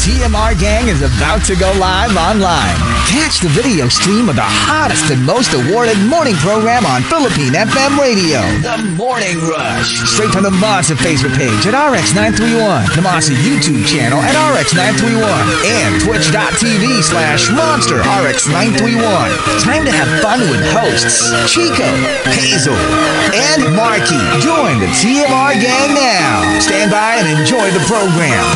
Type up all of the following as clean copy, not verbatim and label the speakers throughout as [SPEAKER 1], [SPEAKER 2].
[SPEAKER 1] TMR Gang is about to go live online. Catch the video stream of the hottest and most awarded morning program on Philippine FM radio, The Morning Rush. Straight from the Monster Facebook page at RX931, the Monster YouTube channel at RX931, and twitch.tv/Monster RX931. Time to have fun with hosts Chico, Hazel, and Markki. Join the TMR Gang now. Stand by and enjoy the program.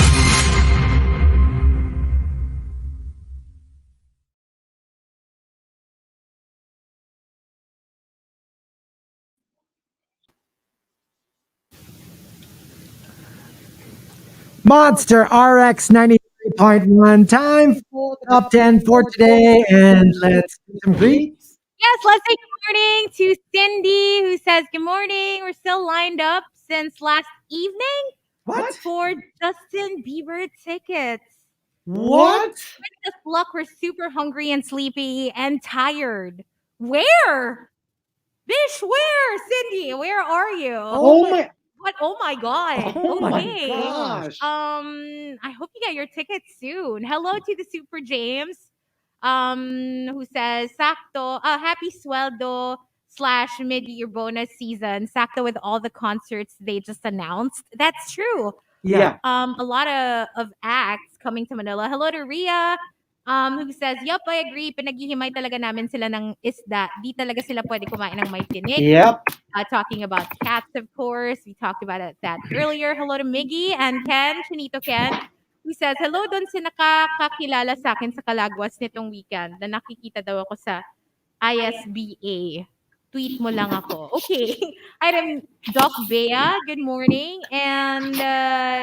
[SPEAKER 2] Monster RX93.1. Time for the top 10 for today. And let's do some greets.
[SPEAKER 3] Yes, let's say good morning to Cindy, who says, good morning. We're still lined up since last evening for Justin Bieber tickets.
[SPEAKER 2] What?
[SPEAKER 3] With this luck, we're super hungry and sleepy and tired. Where? Bish, where? Cindy, where are you?
[SPEAKER 2] Oh my.
[SPEAKER 3] What? Oh my God.
[SPEAKER 2] Oh my
[SPEAKER 3] Okay.
[SPEAKER 2] gosh.
[SPEAKER 3] I hope you get your tickets soon. Hello to the Super James, who says, sakto, happy sweldo / mid-year bonus season. Sakto with all the concerts they just announced. That's true.
[SPEAKER 2] Yeah.
[SPEAKER 3] A lot of acts coming to Manila. Hello to Rhea, who says, yup, I agree. Pinaghihimay talaga namin sila ng isda. Di talaga sila pwede kumain ng may tinik.
[SPEAKER 2] Yep.
[SPEAKER 3] Talking about cats, of course. We talked about that earlier. Hello to Miggy and Ken, Chinito Ken, who says, hello doon si nakakakilala sa akin sa Calagwas nitong weekend na nakikita daw ako sa ISBA. Tweet mo lang ako. Okay. Item Doc Bea, good morning. And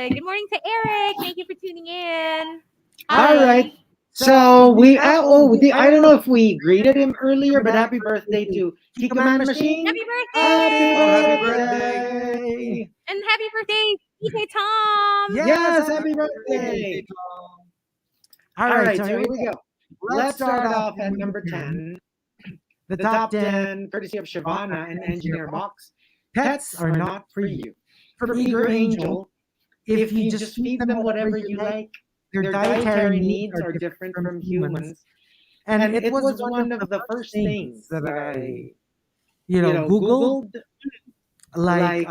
[SPEAKER 3] good morning to Eric. Thank you for tuning in. Hi.
[SPEAKER 2] All right. So I don't know if we greeted him earlier, but happy birthday to Chico Man Machine.
[SPEAKER 3] Happy birthday!
[SPEAKER 2] Happy birthday!
[SPEAKER 3] And happy birthday, DJ Tom!
[SPEAKER 2] Yes, happy birthday! All right, so here we go. Let's start off at number 10. The top 10, courtesy of Shavana and Engineer Box. Pets are not for you. For Eager Angel, if you just feed them whatever you like, their dietary needs are different from humans. And it was one of the first things that I, Googled. Like,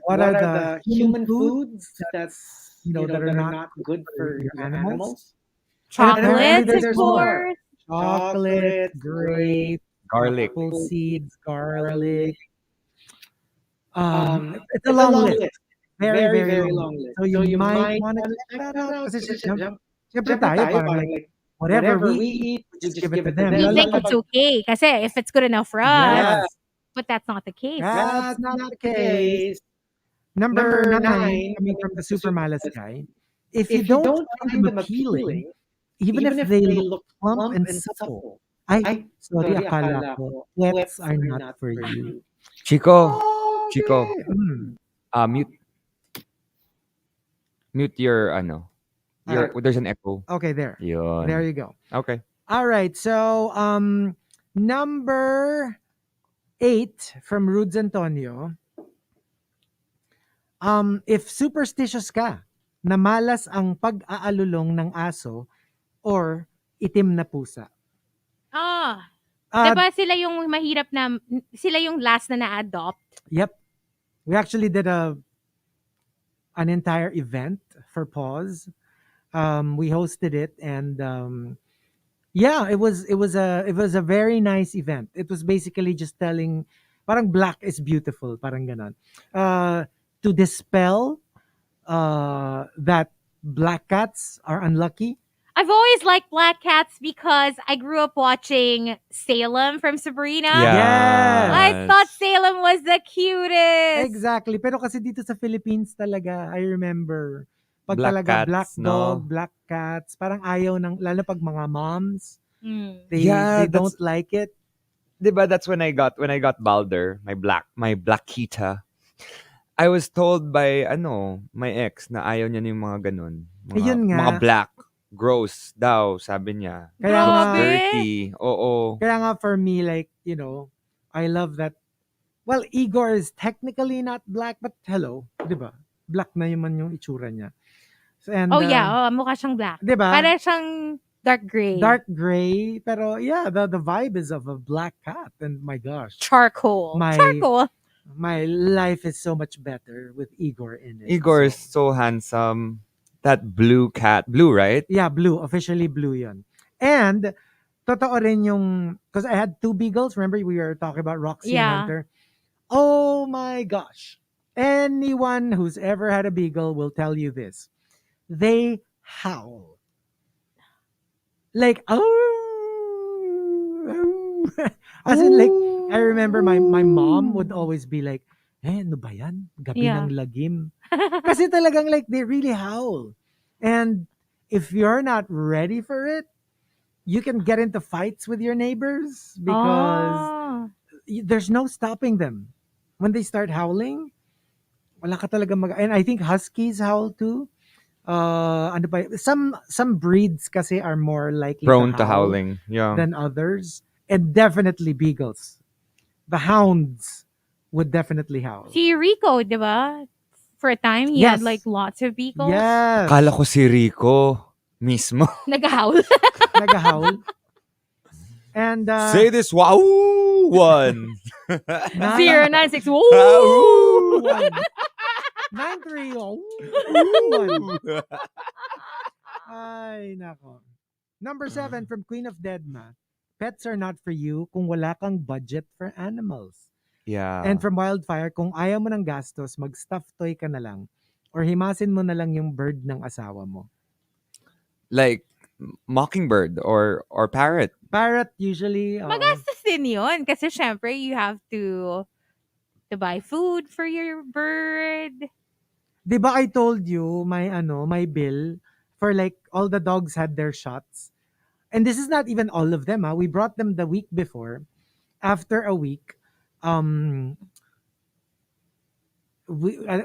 [SPEAKER 2] what are the human foods that's, that are not good for your animals?
[SPEAKER 3] Chocolates, of course.
[SPEAKER 2] Chocolate, grape,
[SPEAKER 4] garlic,
[SPEAKER 2] apple seeds, garlic. It's a long list. Very, very long list. So you might want to check that out. Kasi syempre tayo, parang like, whatever we eat, we just give it to them.
[SPEAKER 3] We think it's okay. Kasi if it's good enough for us. But that's not the case.
[SPEAKER 2] That's not the case. Number 9, coming from the super malas guy. If you don't find them appealing, even if they look plump and supple, sorry, akala ko, pets are not for you.
[SPEAKER 4] Chico,
[SPEAKER 2] Okay.
[SPEAKER 4] mute your there's an echo.
[SPEAKER 2] Okay, there.
[SPEAKER 4] Yun.
[SPEAKER 2] There you go.
[SPEAKER 4] Okay.
[SPEAKER 2] All right. So, number 8 from Rudes Antonio. If superstitious ka, na malas ang pag-aalulong ng aso or itim na pusa.
[SPEAKER 3] Diba sila yung mahirap na, sila yung last na na-adopt?
[SPEAKER 2] Yep. We actually did an entire event for Pause. We hosted it, and it was a very nice event. It was basically just telling, parang black is beautiful, parang ganon. To dispel that black cats are unlucky.
[SPEAKER 3] I've always liked black cats because I grew up watching Salem from Sabrina.
[SPEAKER 2] Yes.
[SPEAKER 3] I thought Salem was the cutest.
[SPEAKER 2] Exactly. Pero kasi dito sa Philippines talaga, I remember, pag
[SPEAKER 4] Black
[SPEAKER 2] talaga
[SPEAKER 4] cats,
[SPEAKER 2] black
[SPEAKER 4] no?
[SPEAKER 2] dog, black cats, parang ayaw ng, lalo pag mga moms, they
[SPEAKER 4] Yeah,
[SPEAKER 2] don't like it.
[SPEAKER 4] Diba, that's when I got Balder, my black kita. I was told by my ex na ayaw niya yung mga ganun.
[SPEAKER 2] Ayun nga.
[SPEAKER 4] Mga black. Gross daw, sabi niya.
[SPEAKER 2] Kaya nga,
[SPEAKER 4] dirty. Oo.
[SPEAKER 2] Kaya nga for me, like, I love that. Well, Igor is technically not black, but hello, di ba? Black na naman yung itsura niya. And,
[SPEAKER 3] Oh yeah, mukha siyang black.
[SPEAKER 2] diba?
[SPEAKER 3] Para siyang dark gray.
[SPEAKER 2] Dark gray, pero yeah, the vibe is of a black cat, and my gosh,
[SPEAKER 3] Charcoal.
[SPEAKER 2] my life is so much better with Igor in it.
[SPEAKER 4] Igor is so handsome. That blue cat. Blue, right?
[SPEAKER 2] Yeah, blue. Officially blue yun. And, totoo rin yung, because I had 2 beagles. Remember, we were talking about Roxy and
[SPEAKER 3] Yeah.
[SPEAKER 2] Hunter? Oh my gosh. Anyone who's ever had a beagle will tell you this. They howl. Like, as in, like, I remember my mom would always be like, ano ba yan? Gabi
[SPEAKER 3] Yeah.
[SPEAKER 2] ng lagim. Kasi talagang like, they really howl. And if you're not ready for it, you can get into fights with your neighbors because there's no stopping them. When they start howling, wala ka talaga and I think huskies howl too. Ano ba? Some breeds kasi are more likely
[SPEAKER 4] Prone
[SPEAKER 2] to
[SPEAKER 4] to
[SPEAKER 2] howl
[SPEAKER 4] howling. Yeah.
[SPEAKER 2] than others. And definitely beagles. The hounds would definitely howl.
[SPEAKER 3] Si Rico, di ba? For a time, he
[SPEAKER 2] Yes.
[SPEAKER 3] had like lots of beagles.
[SPEAKER 2] Yes.
[SPEAKER 4] Kala ko si Rico mismo.
[SPEAKER 3] Nag-howl.
[SPEAKER 2] Nag-howl. And
[SPEAKER 4] Say this wow one.
[SPEAKER 3] 096. Woo!
[SPEAKER 2] 93. Ay, nako. Number 7 from Queen of Deadma. Pets are not for you kung wala kang budget for animals.
[SPEAKER 4] Yeah.
[SPEAKER 2] And from Wildfire, kung ayaw mo ng gastos, mag-stuffed toy ka na lang. Or himasin mo na lang yung bird ng asawa mo.
[SPEAKER 4] Like mockingbird or parrot.
[SPEAKER 2] Parrot usually.
[SPEAKER 3] Magastos din yun. Kasi syempre, you have to buy food for your bird.
[SPEAKER 2] Di ba I told you, my bill for like all the dogs had their shots. And this is not even all of them. We brought them the week before. After a week,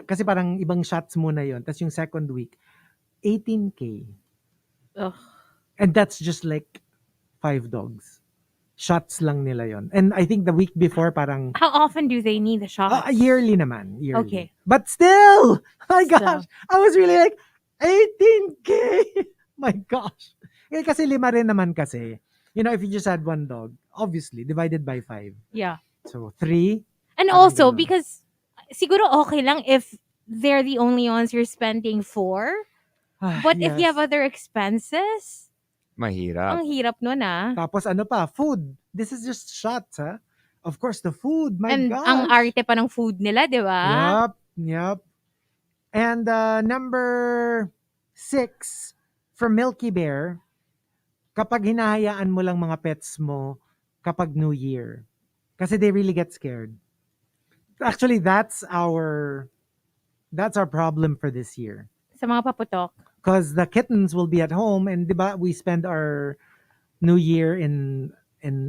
[SPEAKER 2] kasi parang ibang shots muna yon. Tapos yung second week, 18K.
[SPEAKER 3] Ugh.
[SPEAKER 2] And that's just like 5 dogs. Shots lang nila yon. And I think the week before parang
[SPEAKER 3] How often do they need the shots?
[SPEAKER 2] yearly naman. Yearly.
[SPEAKER 3] Okay.
[SPEAKER 2] But still, my
[SPEAKER 3] Still.
[SPEAKER 2] gosh, I was really like, 18K! My gosh. Kasi 5 rin naman kasi. You know, if you just had 1 dog, obviously, divided by 5.
[SPEAKER 3] Yeah.
[SPEAKER 2] So, 3.
[SPEAKER 3] And
[SPEAKER 2] Parang
[SPEAKER 3] also,
[SPEAKER 2] ganun.
[SPEAKER 3] because siguro okay lang if they're the only ones you're spending for. But if you have other expenses,
[SPEAKER 4] Mahirap.
[SPEAKER 3] ang hirap nun
[SPEAKER 2] Tapos ano pa, food. This is just shots, ha? Of course, the food. My
[SPEAKER 3] And
[SPEAKER 2] gosh.
[SPEAKER 3] ang arte pa ng food nila, di ba?
[SPEAKER 2] Yup. And number 6, from Milky Bear, kapag hinahayaan mo lang mga pets mo kapag New Year. Kasi they really get scared. Actually, that's our problem for this year.
[SPEAKER 3] Sa mga paputok.
[SPEAKER 2] Because the kittens will be at home and diba, we spend our New Year in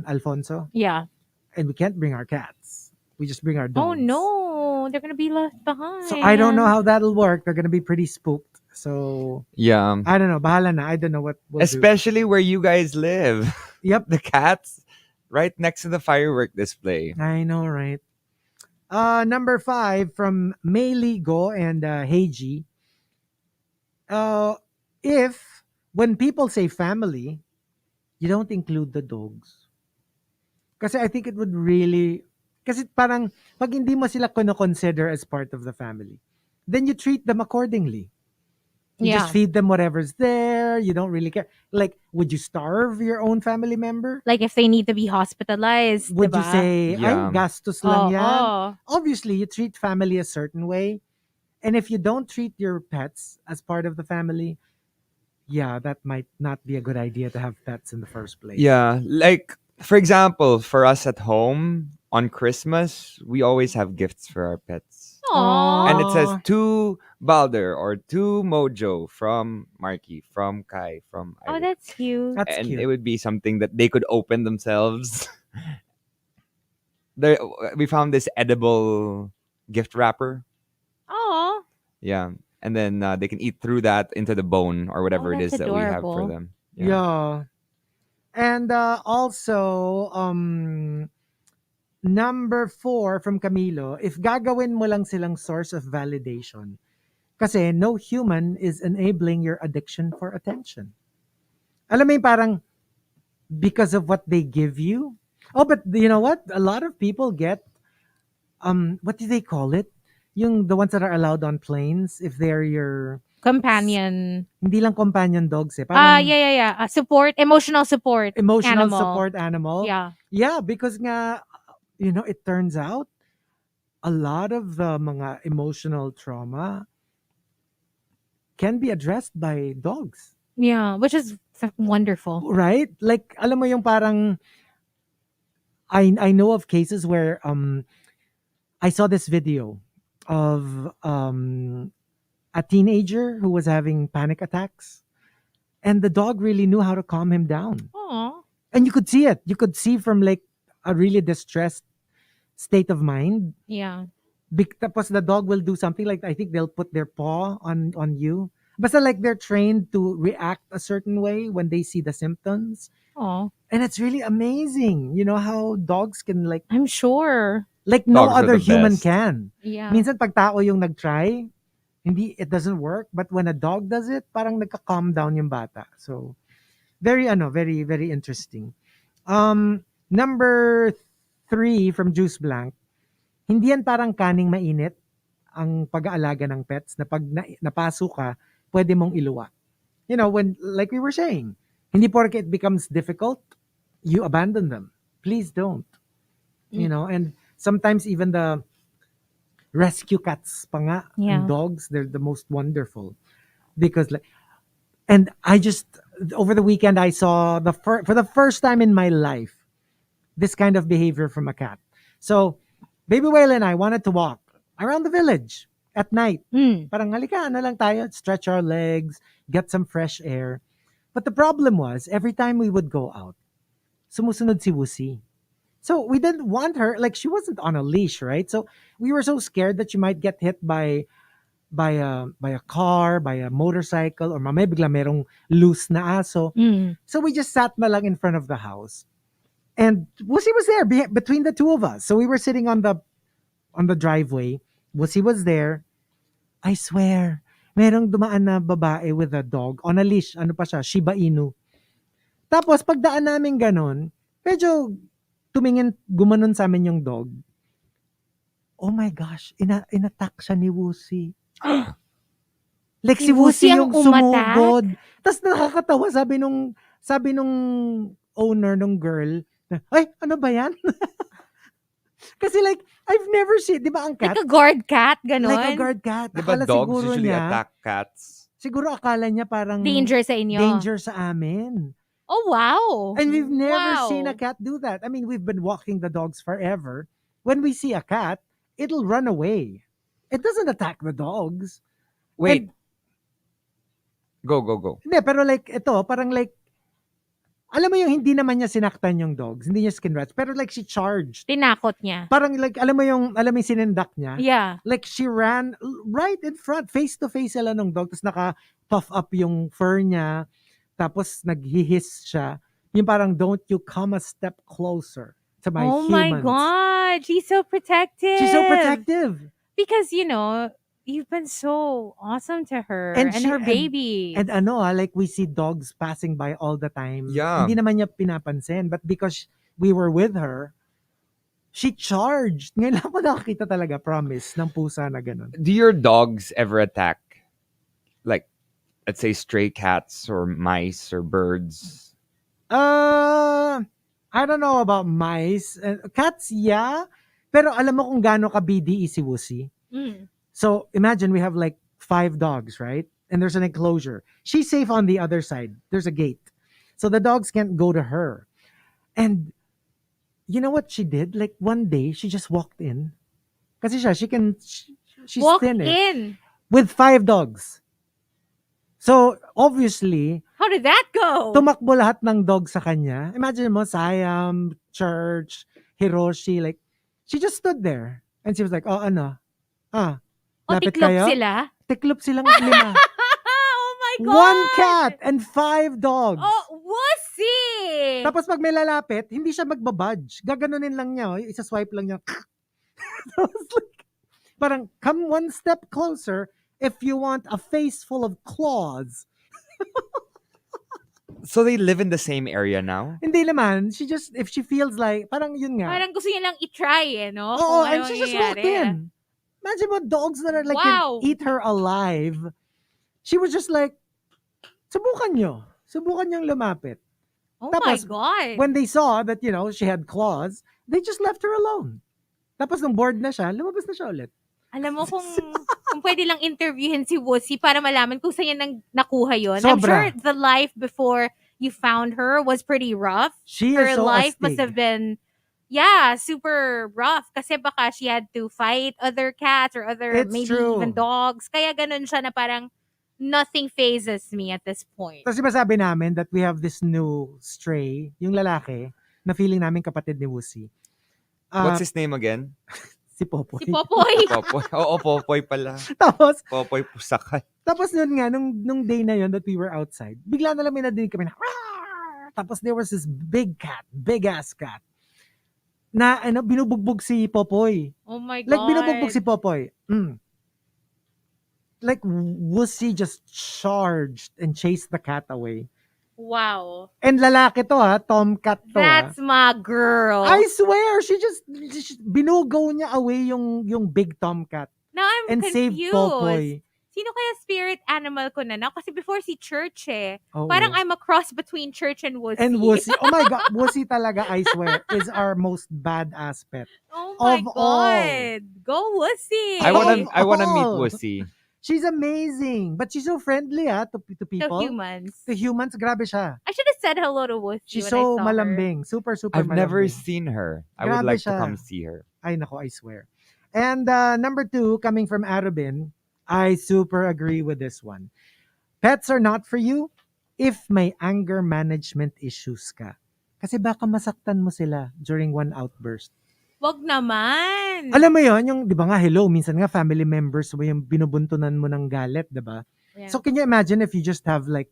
[SPEAKER 2] Alfonso.
[SPEAKER 3] Yeah.
[SPEAKER 2] And we can't bring our cats. We just bring our dogs.
[SPEAKER 3] Oh no, they're gonna be left behind.
[SPEAKER 2] So I don't know how that'll work. They're gonna be pretty spooked. So
[SPEAKER 4] Yeah.
[SPEAKER 2] I don't know. Bahala na. I don't know what we'll do.
[SPEAKER 4] Especially where you guys live.
[SPEAKER 2] Yep.
[SPEAKER 4] The cats right next to the firework display.
[SPEAKER 2] I know, right? Number 5 from Mayligo and Heiji. If when people say family, you don't include the dogs. Kasi I think it would really, kasi parang pag hindi mo sila consider as part of the family, then you treat them accordingly. You
[SPEAKER 3] Yeah.
[SPEAKER 2] just feed them whatever's there. You don't really care. Like, would you starve your own family member?
[SPEAKER 3] Like if they need to be hospitalized,
[SPEAKER 2] Would
[SPEAKER 3] diba?
[SPEAKER 2] you say,
[SPEAKER 4] Yeah.
[SPEAKER 2] ay, gastos lang yan?
[SPEAKER 3] Oo.
[SPEAKER 2] Obviously, you treat family a certain way. And if you don't treat your pets as part of the family, yeah, that might not be a good idea to have pets in the first place.
[SPEAKER 4] Yeah. Like, for example, for us at home on Christmas, we always have gifts for our pets.
[SPEAKER 3] Aww.
[SPEAKER 4] And it says to Balder or to Mojo from Markki, from Kai, from
[SPEAKER 3] Oh,
[SPEAKER 4] Iris.
[SPEAKER 3] that's cute.
[SPEAKER 2] That's
[SPEAKER 4] And
[SPEAKER 2] cute.
[SPEAKER 4] it would be something that they could open themselves. We found this edible gift wrapper.
[SPEAKER 3] Oh,
[SPEAKER 4] Yeah. And then they can eat through that into the bone or whatever it is
[SPEAKER 3] that's
[SPEAKER 4] that we have for
[SPEAKER 3] adorable.
[SPEAKER 4] them.
[SPEAKER 2] Yeah. And also, number 4 from Camilo, if gagawin mo lang silang source of validation, Kasi no human is enabling your addiction for attention. Alam mo yung parang because of what they give you. Oh, but you know what? A lot of people get what do they call it? Yung the ones that are allowed on planes if they're your
[SPEAKER 3] Companion.
[SPEAKER 2] hindi lang companion dogs eh. Parang
[SPEAKER 3] Yeah. Support, emotional support.
[SPEAKER 2] emotional
[SPEAKER 3] animal.
[SPEAKER 2] support animal.
[SPEAKER 3] Yeah.
[SPEAKER 2] Yeah, because nga it turns out a lot of the mga emotional trauma can be addressed by dogs.
[SPEAKER 3] Yeah, which is wonderful.
[SPEAKER 2] Right? Like alam mo yung parang I know of cases where I saw this video of a teenager who was having panic attacks and the dog really knew how to calm him down.
[SPEAKER 3] Aw.
[SPEAKER 2] And you could see it. You could see from like a really distressed state of mind.
[SPEAKER 3] Yeah.
[SPEAKER 2] Tapos the dog will do something like I think they'll put their paw on you. Basta like they're trained to react a certain way when they see the symptoms.
[SPEAKER 3] Oh,
[SPEAKER 2] And it's really amazing, how dogs can like
[SPEAKER 3] I'm sure.
[SPEAKER 2] no
[SPEAKER 4] Dogs are
[SPEAKER 2] other
[SPEAKER 4] the
[SPEAKER 2] human
[SPEAKER 4] best.
[SPEAKER 2] can.
[SPEAKER 3] Yeah.
[SPEAKER 2] Minsan pag tao yung nag-try, it doesn't work. But when a dog does it, parang nagka-calm down yung bata. So, very, very interesting. Number 3 from Juice Blank, hindi yan parang kaning mainit ang pag-aalaga ng pets na pag napaso ka, pwede mong iluwa. When, like we were saying, hindi porke it becomes difficult, you abandon them. Please don't. And sometimes even the rescue cats pa nga,
[SPEAKER 3] Yeah.
[SPEAKER 2] and dogs, they're the most wonderful. Because and I just, over the weekend, I saw for the first time in my life, this kind of behavior from a cat. So, Baby Whale and I wanted to walk around the village at night. Parang halika, lang tayo, stretch our legs, get some fresh air. But the problem was, every time we would go out, sumusunod si Wusi. So we didn't want her, like she wasn't on a leash, right? So we were so scared that she might get hit by a car, by a motorcycle, or mamaya bigla merong loose na aso. So we just sat na lang in front of the house. And Wusi was there between the two of us. So we were sitting on the driveway. Wusi was there. I swear, merong dumaan na babae with a dog on a leash. Ano pa siya? Shiba Inu. Tapos pagdaan namin ganon, medyo gumanon sa amin yung dog. Oh my gosh, inattack siya ni Wusi. Like si Wusi yung sumugod. Tapos nakakatawa, sabi nung owner nung girl, ay, ano ba yan? Kasi like, I've never seen, di ba ang cat?
[SPEAKER 3] Like a guard cat, ganon?
[SPEAKER 2] Like a guard cat.
[SPEAKER 4] Di ba
[SPEAKER 2] Akala
[SPEAKER 4] dogs
[SPEAKER 2] siguro
[SPEAKER 4] usually
[SPEAKER 2] niya,
[SPEAKER 4] attack cats?
[SPEAKER 2] siguro akala niya parang
[SPEAKER 3] Danger sa inyo.
[SPEAKER 2] danger sa amin.
[SPEAKER 3] Oh, wow.
[SPEAKER 2] And we've never seen a cat do that. I mean, we've been walking the dogs forever. When we see a cat, it'll run away. It doesn't attack the dogs.
[SPEAKER 4] Wait.
[SPEAKER 2] And,
[SPEAKER 4] Go.
[SPEAKER 2] hindi, pero like, ito, parang like, alam mo yung hindi naman niya sinaktan yung dogs. Hindi niya skin rats. Pero like, she charged.
[SPEAKER 3] Tinakot niya.
[SPEAKER 2] Parang like, alam mo yung sinendak niya?
[SPEAKER 3] Yeah.
[SPEAKER 2] Like, she ran right in front. Face to face sila ng dog. Tapos naka-puff up yung fur niya. Tapos naghihiss siya. Yung parang, don't you come a step closer to my humans.
[SPEAKER 3] Oh my God. She's so protective.
[SPEAKER 2] She's so protective.
[SPEAKER 3] Because, you've been so awesome to her and her baby.
[SPEAKER 2] And like we see dogs passing by all the time.
[SPEAKER 4] Yeah.
[SPEAKER 2] Hindi naman niya pinapansin. But because we were with her, she charged. Ngayon lang ako nakakita talaga, promise, ng pusa na ganun.
[SPEAKER 4] Do your dogs ever attack, like, let's say stray cats or mice or birds?
[SPEAKER 2] I don't know about mice. Cats, yeah. Pero alam mo kung gaano ka BDE si Wusi? So imagine we have like 5 dogs, right? And there's an enclosure. She's safe on the other side. There's a gate. So the dogs can't go to her. And you know what she did? Like one day, she just walked in. Kasi she's
[SPEAKER 3] Walk
[SPEAKER 2] thin
[SPEAKER 3] in.
[SPEAKER 2] with 5 dogs. So obviously,
[SPEAKER 3] How did that go?
[SPEAKER 2] tumakbo lahat ng dogs sa kanya. Imagine mo, Siam, Church, Hiroshi, like, she just stood there. And she was like, oh, ano? Lapit
[SPEAKER 3] tiklop
[SPEAKER 2] kayo?
[SPEAKER 3] sila?
[SPEAKER 2] Tiklop silang 5.
[SPEAKER 3] Oh my God!
[SPEAKER 2] 1 cat and 5 dogs.
[SPEAKER 3] Oh, wussy!
[SPEAKER 2] Tapos pag may lalapit, hindi siya magbabudge. Gaganunin lang niya. Isa-swipe lang niya. Tapos like, parang, come 1 step closer If you want a face full of claws,
[SPEAKER 4] So they live in the same area now?
[SPEAKER 2] hindi naman. She just, if she feels like, parang yun nga.
[SPEAKER 3] Parang gusto niya lang i-try no?
[SPEAKER 2] Oo,
[SPEAKER 3] Kung
[SPEAKER 2] and
[SPEAKER 3] ano
[SPEAKER 2] she just walked
[SPEAKER 3] mangyayari.
[SPEAKER 2] in. Imagine what dogs that are like
[SPEAKER 3] Wow.
[SPEAKER 2] can eat her alive. She was just like, subukan nyo. Subukan niyang lumapit.
[SPEAKER 3] Oh
[SPEAKER 2] Tapos,
[SPEAKER 3] my God.
[SPEAKER 2] When they saw that, she had claws, they just left her alone. Tapos nung bored na siya, lumabas na siya ulit.
[SPEAKER 3] Alam mo kung pwede lang interviewin si Wussy para malaman kung saan niya nakuha yun. I'm
[SPEAKER 2] Sobra.
[SPEAKER 3] sure the life before you found her was pretty rough.
[SPEAKER 2] She
[SPEAKER 3] Her
[SPEAKER 2] is so
[SPEAKER 3] life
[SPEAKER 2] astig.
[SPEAKER 3] must have been, super rough. Kasi baka she had to fight other cats or other,
[SPEAKER 2] It's
[SPEAKER 3] maybe
[SPEAKER 2] true.
[SPEAKER 3] even dogs. Kaya ganun siya na parang, nothing phases me at this point.
[SPEAKER 2] Tapos diba sabi namin that we have this new stray, yung lalaki, na feeling namin kapatid ni Wussy.
[SPEAKER 4] What's his name again?
[SPEAKER 2] Si Popoy.
[SPEAKER 3] Si Popoy.
[SPEAKER 4] Popoy. Oo, Popoy pala.
[SPEAKER 2] Tapos
[SPEAKER 4] Popoy Pusakay.
[SPEAKER 2] nun nga, nung day na yon that we were outside, bigla na lang may nadinig kami na, "Rawr!" Tapos there was this big ass cat, na binubugbog si Popoy.
[SPEAKER 3] Oh my God.
[SPEAKER 2] Like binubugbog si Popoy. Like Wussy just charged and chased the cat away.
[SPEAKER 3] Wow.
[SPEAKER 2] And lalaki to Tomcat to
[SPEAKER 3] That's my girl.
[SPEAKER 2] I swear, she binugaw niya away yung big Tomcat
[SPEAKER 3] Now I'm
[SPEAKER 2] and saved
[SPEAKER 3] confused.
[SPEAKER 2] Popoy.
[SPEAKER 3] Sino kaya spirit animal ko na? Kasi before si Church
[SPEAKER 2] Oo.
[SPEAKER 3] Parang I'm a cross between Church and Wussy.
[SPEAKER 2] And Wussy, oh my God, Wussy talaga, I swear, is our most badass pet.
[SPEAKER 3] Oh my
[SPEAKER 2] Of all.
[SPEAKER 3] God. Go Wussy.
[SPEAKER 4] I wanna meet
[SPEAKER 2] Oh.
[SPEAKER 4] Wussy.
[SPEAKER 2] She's amazing, but she's so friendly to people.
[SPEAKER 3] To humans.
[SPEAKER 2] To humans, grabe siya.
[SPEAKER 3] I should have said hello to Wussy
[SPEAKER 2] She's
[SPEAKER 3] when I
[SPEAKER 2] so
[SPEAKER 3] saw
[SPEAKER 2] malambing, super
[SPEAKER 4] I've never
[SPEAKER 2] malambing.
[SPEAKER 4] seen her. I would
[SPEAKER 2] Grabe
[SPEAKER 4] like to
[SPEAKER 2] siya.
[SPEAKER 4] come see her.
[SPEAKER 2] Ay nako, I swear. And number 2, coming from Arabin, I super agree with this one. Pets are not for you if may anger management issues ka. Kasi baka masaktan mo sila during one outburst.
[SPEAKER 3] Wag naman.
[SPEAKER 2] Alam mo yon, yung, di ba nga, hello, minsan nga family members mo yung binubuntunan mo ng galit, di ba?
[SPEAKER 3] Yeah.
[SPEAKER 2] So can you imagine if you just have like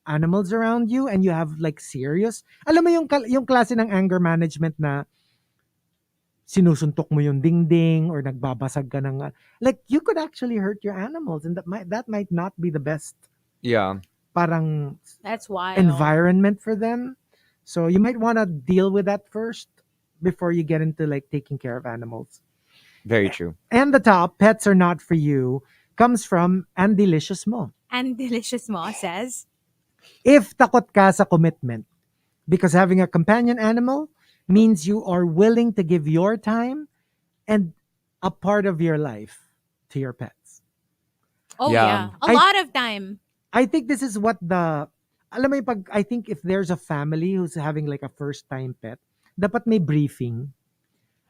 [SPEAKER 2] animals around you and you have like serious, alam mo yung klase ng anger management na sinusuntok mo yung dingding or nagbabasag ka ng, like you could actually hurt your animals and that might not be the best
[SPEAKER 4] Yeah.
[SPEAKER 2] parang
[SPEAKER 3] That's wild.
[SPEAKER 2] environment for them. So you might want to deal with that first before you get into like taking care of animals.
[SPEAKER 4] Very true.
[SPEAKER 2] And the top, pets are not for you, comes from And Delicious Mo.
[SPEAKER 3] And Delicious Mo says,
[SPEAKER 2] If takot ka sa commitment, because having a companion animal means you are willing to give your time and a part of your life to your pets.
[SPEAKER 3] oh
[SPEAKER 4] Yeah.
[SPEAKER 3] yeah. A lot of time.
[SPEAKER 2] I think this is what alam mo yung I think if there's a family who's having like a first time pet, dapat may briefing.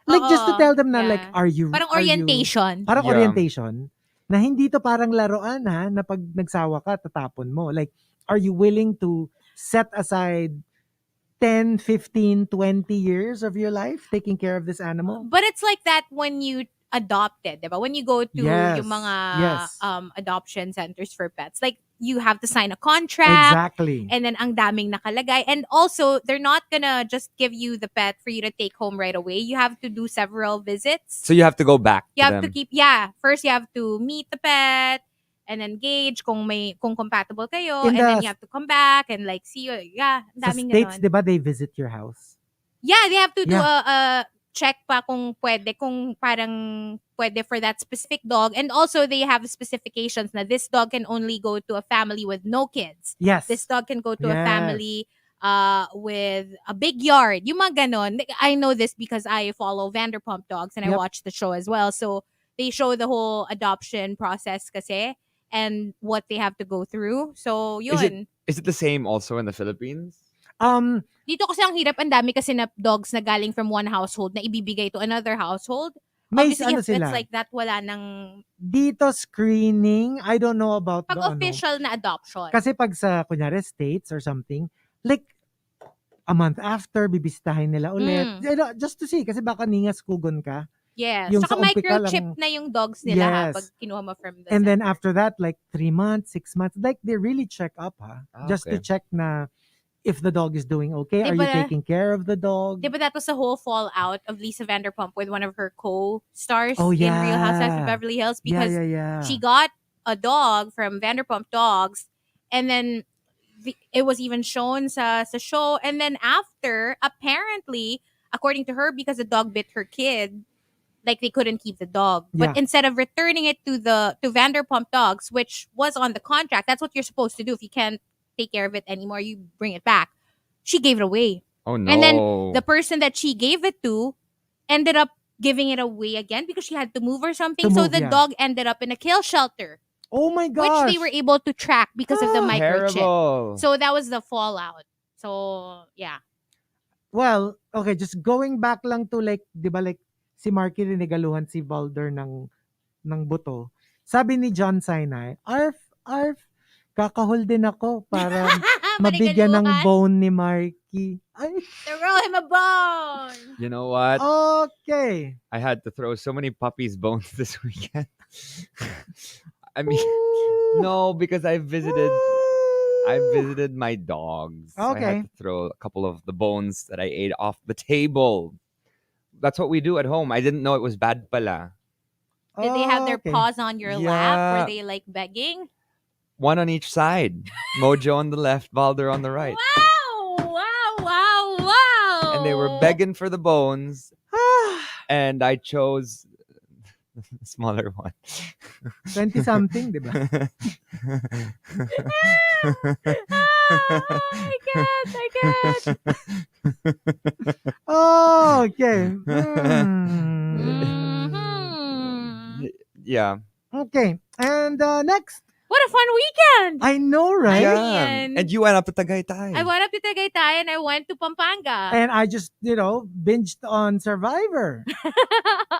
[SPEAKER 2] Like just to
[SPEAKER 3] Oo,
[SPEAKER 2] tell them na
[SPEAKER 3] yeah.
[SPEAKER 2] like, are you...
[SPEAKER 3] Parang
[SPEAKER 2] are you-
[SPEAKER 3] orientation.
[SPEAKER 2] Parang
[SPEAKER 4] Yeah.
[SPEAKER 2] orientation na hindi to parang laruan na pag nagsawa ka, tatapon mo. Like, are you willing to set aside 10, 15, 20 years of your life taking care of this animal?
[SPEAKER 3] But it's like that when you adopt it, diba? When you go to
[SPEAKER 2] Yes,
[SPEAKER 3] yung mga
[SPEAKER 2] yes.
[SPEAKER 3] adoption centers for pets. Like, you have to sign a contract.
[SPEAKER 2] Exactly.
[SPEAKER 3] And then ang daming nakalagay. And also, they're not gonna just give you the pet for you to take home right away. You have to do several visits.
[SPEAKER 4] So you have to go back
[SPEAKER 3] You
[SPEAKER 4] to
[SPEAKER 3] have to
[SPEAKER 4] them.
[SPEAKER 3] first you have to meet the pet and then gauge kung compatible kayo.
[SPEAKER 2] In
[SPEAKER 3] And then
[SPEAKER 2] the-
[SPEAKER 3] you have to come back and like see you. Yeah, ang
[SPEAKER 2] Sa
[SPEAKER 3] daming
[SPEAKER 2] States,
[SPEAKER 3] ganon.
[SPEAKER 2] di ba, they visit your house?
[SPEAKER 3] Yeah, they have to do
[SPEAKER 2] Yeah.
[SPEAKER 3] a check pa kung parang pwede for that specific dog. And also, they have specifications na this dog can only go to a family with no kids.
[SPEAKER 2] Yes.
[SPEAKER 3] This dog can go to a
[SPEAKER 2] Yes.
[SPEAKER 3] family with a big yard. Yung mga ganon. I know this because I follow Vanderpump Dogs and I
[SPEAKER 2] Yep.
[SPEAKER 3] watch the show as well. So, they show the whole adoption process kasi and what they have to go through. So, yun.
[SPEAKER 4] Is it the same also in the Philippines?
[SPEAKER 3] Dito kasi ang hirap, ang dami kasi na dogs na galing from one household na ibibigay to another household.
[SPEAKER 2] May
[SPEAKER 3] Obviously, if
[SPEAKER 2] sila.
[SPEAKER 3] it's like that, wala nang
[SPEAKER 2] Dito screening, I don't know about
[SPEAKER 3] pag
[SPEAKER 2] the
[SPEAKER 3] official na adoption.
[SPEAKER 2] Kasi pag sa, kunyari, States or something, like, a month after, bibisitahin nila ulit. Just to see, kasi baka ningas kugon ka.
[SPEAKER 3] Yes.
[SPEAKER 2] yung
[SPEAKER 3] Saka
[SPEAKER 2] sa umpika
[SPEAKER 3] microchip
[SPEAKER 2] lang-
[SPEAKER 3] na yung dogs nila ha,
[SPEAKER 2] Yes.
[SPEAKER 3] pag kinuha mo from the
[SPEAKER 2] And then
[SPEAKER 3] center.
[SPEAKER 2] after that, like 3 months, 6 months, like they really check up just to
[SPEAKER 4] Okay.
[SPEAKER 2] check na if the dog is doing okay. Are you
[SPEAKER 3] Diba-
[SPEAKER 2] taking care of the dog?
[SPEAKER 3] Diba that was the whole fallout of Lisa Vanderpump with one of her co-stars
[SPEAKER 2] Oh,
[SPEAKER 3] in Real Housewives
[SPEAKER 2] yeah.
[SPEAKER 3] of Beverly Hills
[SPEAKER 2] Yeah,
[SPEAKER 3] because
[SPEAKER 2] yeah, yeah.
[SPEAKER 3] she got a dog from Vanderpump Dogs, and then it was even shown sa show, and then after, apparently, according to her, because the dog bit her kid, like they couldn't keep the dog. But
[SPEAKER 2] Yeah.
[SPEAKER 3] instead of returning it to Vanderpump Dogs, which was on the contract, that's what you're supposed to do. If you can't take care of it anymore, you bring it back. She gave it away.
[SPEAKER 4] Oh no.
[SPEAKER 3] And then the person that she gave it to ended up giving it away again because she had to move or something.
[SPEAKER 2] To
[SPEAKER 3] So
[SPEAKER 2] move,
[SPEAKER 3] the
[SPEAKER 2] yeah.
[SPEAKER 3] dog ended up in a kill shelter,
[SPEAKER 2] Oh my gosh.
[SPEAKER 3] which they were able to track because of the microchip.
[SPEAKER 4] Terrible.
[SPEAKER 3] So that was the fallout. So yeah.
[SPEAKER 2] Well, okay, just going back lang to like, 'di ba like si Markki rinigaluhan si Balder ng buto. Sabi ni John Sinai, "Arf, arf, kakahol din ako para mabigyan ng
[SPEAKER 3] Manigaluhan.
[SPEAKER 2] bone ni Markki." Ay,
[SPEAKER 3] Throw him a bone.
[SPEAKER 4] You know what?
[SPEAKER 2] okay.
[SPEAKER 4] I had to throw so many puppies bones this weekend. I mean, no, because I visited my dogs. I
[SPEAKER 2] Okay.
[SPEAKER 4] had to throw a couple of the bones that I ate off the table. That's what we do at home. I didn't know it was bad pala.
[SPEAKER 3] Did they have their
[SPEAKER 2] Okay.
[SPEAKER 3] paws on your lap?
[SPEAKER 4] Yeah.
[SPEAKER 3] Were they like begging?
[SPEAKER 4] One on each side. Mojo on the left, Balder on the right.
[SPEAKER 3] Wow! Wow!
[SPEAKER 4] And they were begging for the bones. And I chose the smaller one.
[SPEAKER 2] 20 something, 'di ba?
[SPEAKER 3] I can't.
[SPEAKER 2] Okay.
[SPEAKER 3] Mhm.
[SPEAKER 4] Yeah.
[SPEAKER 2] Okay. And next.
[SPEAKER 3] What a fun weekend!
[SPEAKER 2] I know, right?
[SPEAKER 4] Yeah. And you went up to Tagaytay.
[SPEAKER 3] I went up to Tagaytay and I went to Pampanga.
[SPEAKER 2] And I just, binged on Survivor.